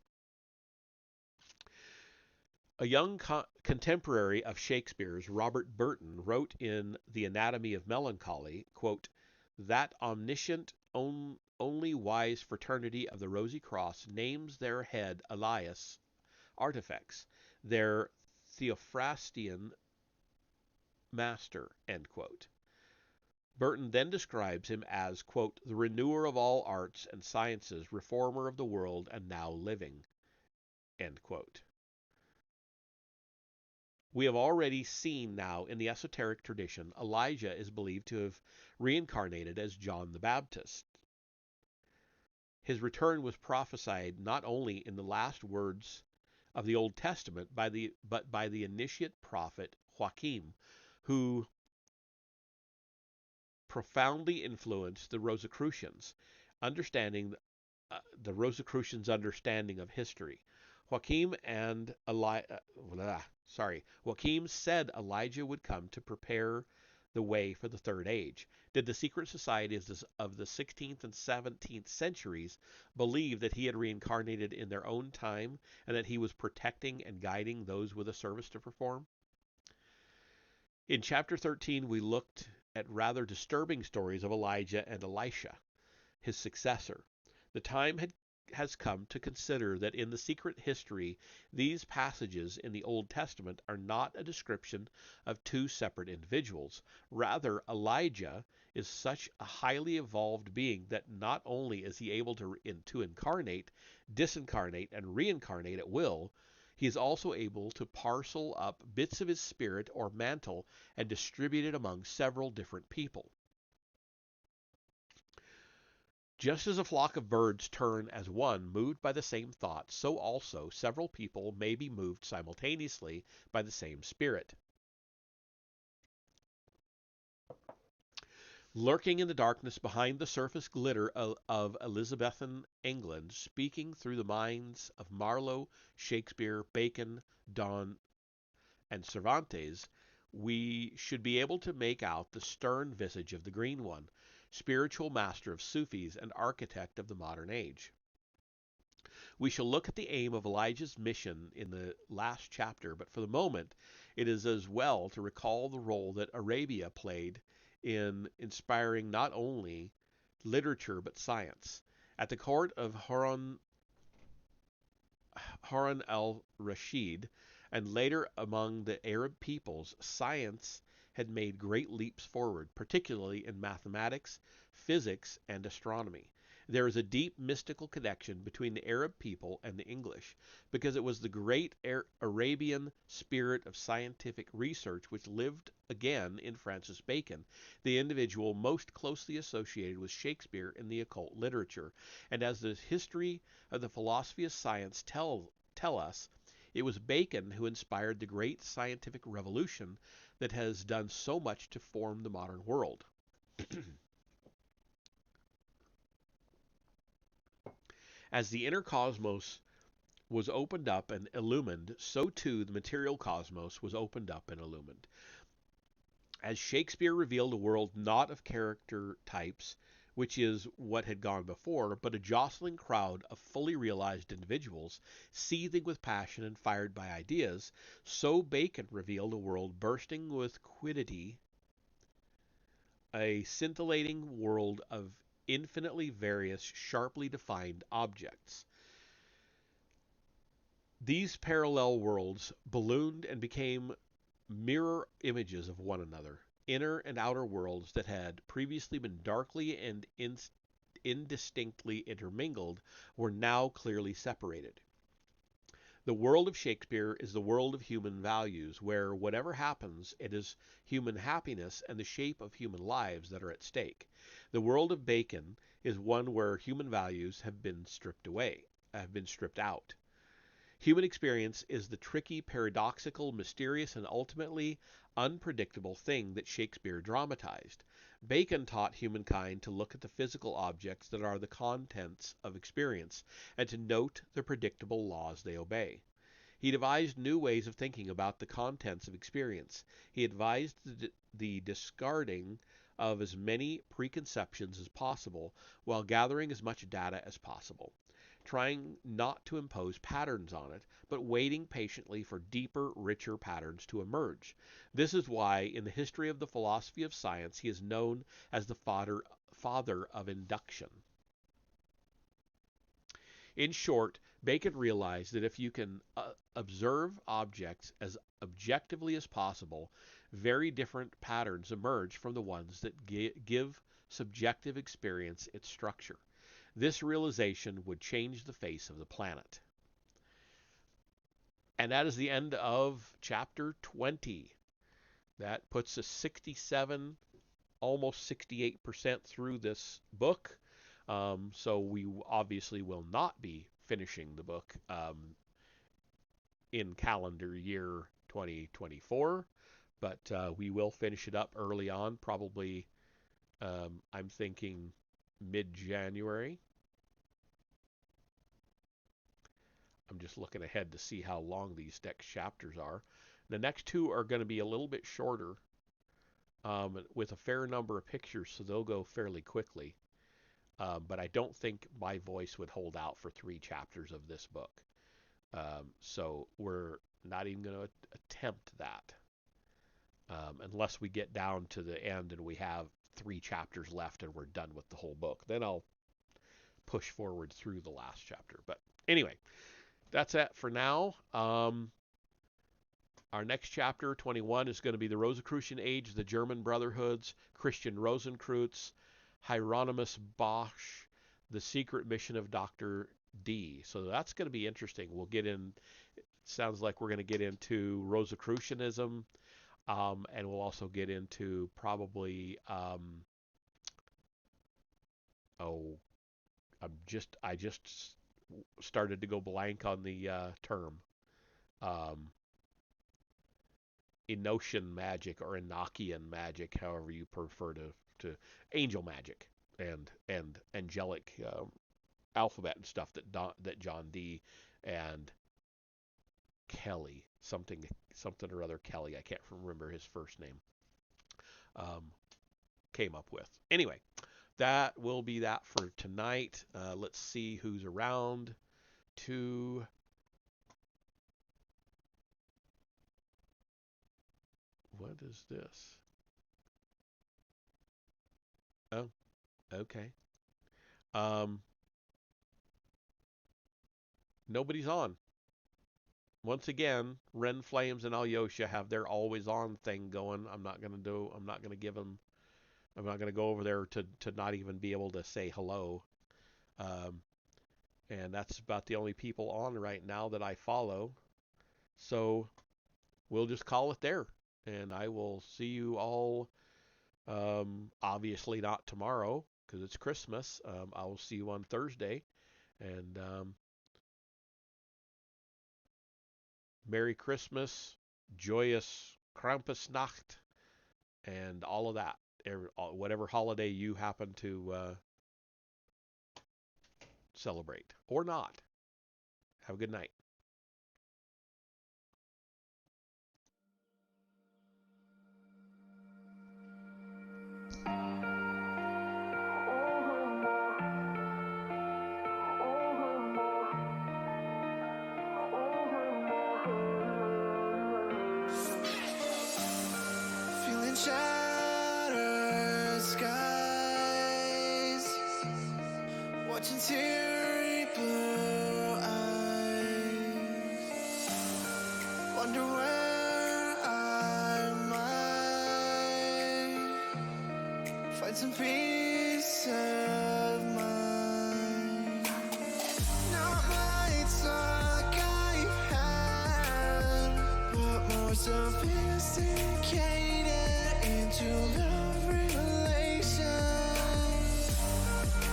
A young contemporary of Shakespeare's, Robert Burton, wrote in The Anatomy of Melancholy, quote, "That omniscient, only wise fraternity of the Rosy Cross names their head Elias Artifex, their Theophrastian master." End quote. Burton then describes him as, quote, "the renewer of all arts and sciences, reformer of the world, and now living." End quote. We have already seen now in the esoteric tradition, Elijah is believed to have reincarnated as John the Baptist. His return was prophesied not only in the last words of the Old Testament, but by the initiate prophet Joachim, who profoundly influenced the Rosicrucians' understanding of history. Joachim said Elijah would come to prepare the way for the Third Age. Did the secret societies of the 16th and 17th centuries believe that he had reincarnated in their own time and that he was protecting and guiding those with a service to perform? In chapter 13, we looked at rather disturbing stories of Elijah and Elisha, his successor. The time has come to consider that in the secret history, these passages in the Old Testament are not a description of two separate individuals. Rather, Elijah is such a highly evolved being that not only is he able to incarnate, disincarnate, and reincarnate at will, he is also able to parcel up bits of his spirit or mantle and distribute it among several different people. Just as a flock of birds turn as one, moved by the same thought, so also several people may be moved simultaneously by the same spirit. Lurking in the darkness behind the surface glitter of Elizabethan England, speaking through the minds of Marlowe, Shakespeare, Bacon, Donne, and Cervantes, we should be able to make out the stern visage of the Green One, spiritual master of Sufis and architect of the modern age. We shall look at the aim of Elijah's mission in the last chapter, but for the moment it is as well to recall the role that Arabia played in inspiring not only literature but science. At the court of Harun al-Rashid, and later among the Arab peoples, science had made great leaps forward, particularly in mathematics, physics, and astronomy. There is a deep mystical connection between the Arab people and the English, because it was the great Arabian spirit of scientific research which lived again in Francis Bacon, the individual most closely associated with Shakespeare in the occult literature. And as the history of the philosophy of science tell us, it was Bacon who inspired the great scientific revolution that has done so much to form the modern world. As the inner cosmos was opened up and illumined, so too the material cosmos was opened up and illumined. As Shakespeare revealed a world not of character types, which is what had gone before, but a jostling crowd of fully realized individuals, seething with passion and fired by ideas, so Bacon revealed a world bursting with quiddity, a scintillating world of infinitely various, sharply defined objects. These parallel worlds ballooned and became mirror images of one another. Inner and outer worlds that had previously been darkly and indistinctly intermingled were now clearly separated. The world of Shakespeare is the world of human values, where whatever happens, it is human happiness and the shape of human lives that are at stake. The world of Bacon is one where human values have been stripped out. Human experience is the tricky, paradoxical, mysterious, and ultimately unpredictable thing that Shakespeare dramatized. Bacon taught humankind to look at the physical objects that are the contents of experience and to note the predictable laws they obey. He devised new ways of thinking about the contents of experience. He advised the discarding of as many preconceptions as possible while gathering as much data as possible, trying not to impose patterns on it, but waiting patiently for deeper, richer patterns to emerge. This is why, in the history of the philosophy of science, he is known as the father of induction. In short, Bacon realized that if you can observe objects as objectively as possible, very different patterns emerge from the ones that give subjective experience its structure. This realization would change the face of the planet. And that is the end of chapter 20. That puts us 67, almost 68% through this book. So we obviously will not be finishing the book in calendar year 2024, but we will finish it up early on, probably I'm thinking mid-January. I'm just looking ahead to see how long these next chapters are. The next two are going to be a little bit shorter with a fair number of pictures, so they'll go fairly quickly. But I don't think my voice would hold out for 3 chapters of this book. So we're not even going to attempt that unless we get down to the end and we have 3 chapters left and we're done with the whole book. Then I'll push forward through the last chapter. But anyway, that's it for now. Our next chapter, 21, is going to be the Rosicrucian Age, the German Brotherhoods, Christian Rosenkreuz, Hieronymus Bosch, the Secret Mission of Dr. D. So that's going to be interesting. We'll get in, it sounds like we're going to get into Rosicrucianism, and we'll also get into probably, I just started to go blank on the term. Enochian magic or Enochian magic, however you prefer to to angel magic and angelic alphabet and stuff that John D. and Kelly, something or other Kelly, I can't remember his first name, um, came up with. Anyway, that will be that for tonight. Let's see who's around to. What is this? Oh, okay. Um, Nobody's on. Once again, Ren Flames and Alyosha have their always on thing going. I'm not gonna give them. I'm not gonna go over there to not even be able to say hello. Um, and that's about the only people on right now that I follow. So we'll just call it there. And I will see you all. Obviously not tomorrow because it's Christmas. I will see you on Thursday. And Merry Christmas, joyous Krampusnacht, and all of that. Whatever holiday you happen to celebrate or not. Have a good night. Feeling shattered skies, watching teary blue eyes, wonder where I might find some peace of mind. Not lights like I've had, but more sophisticated into love relations.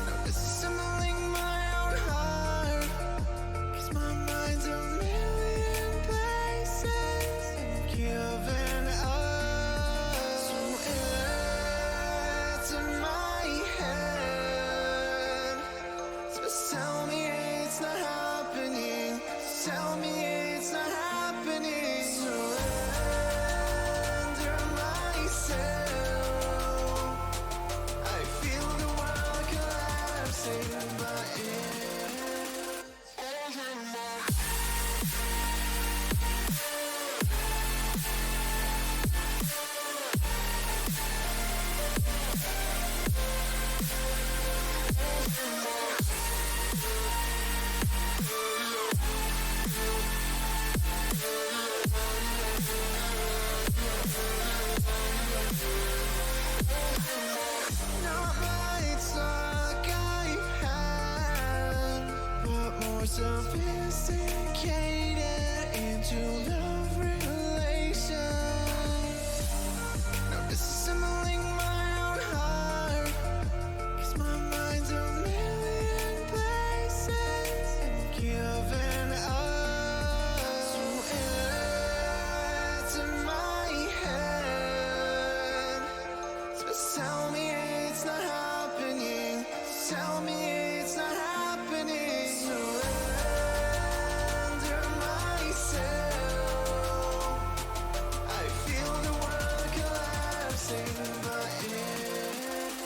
Now disassembling my own heart, 'cause my mind's a million places and giving up. So it's in my head. Just tell me it's not happening. Tell me it's not happening. Surrender myself. I feel the world collapsing, but not lights like I've had, but more sophisticated into love relations. Now disassembling my own heart, 'cause my mind's a million places and giving up. So it's in my head. Just tell me it's not happening. Tell me it's not happening. Surrender myself. I feel the world collapsing, but it's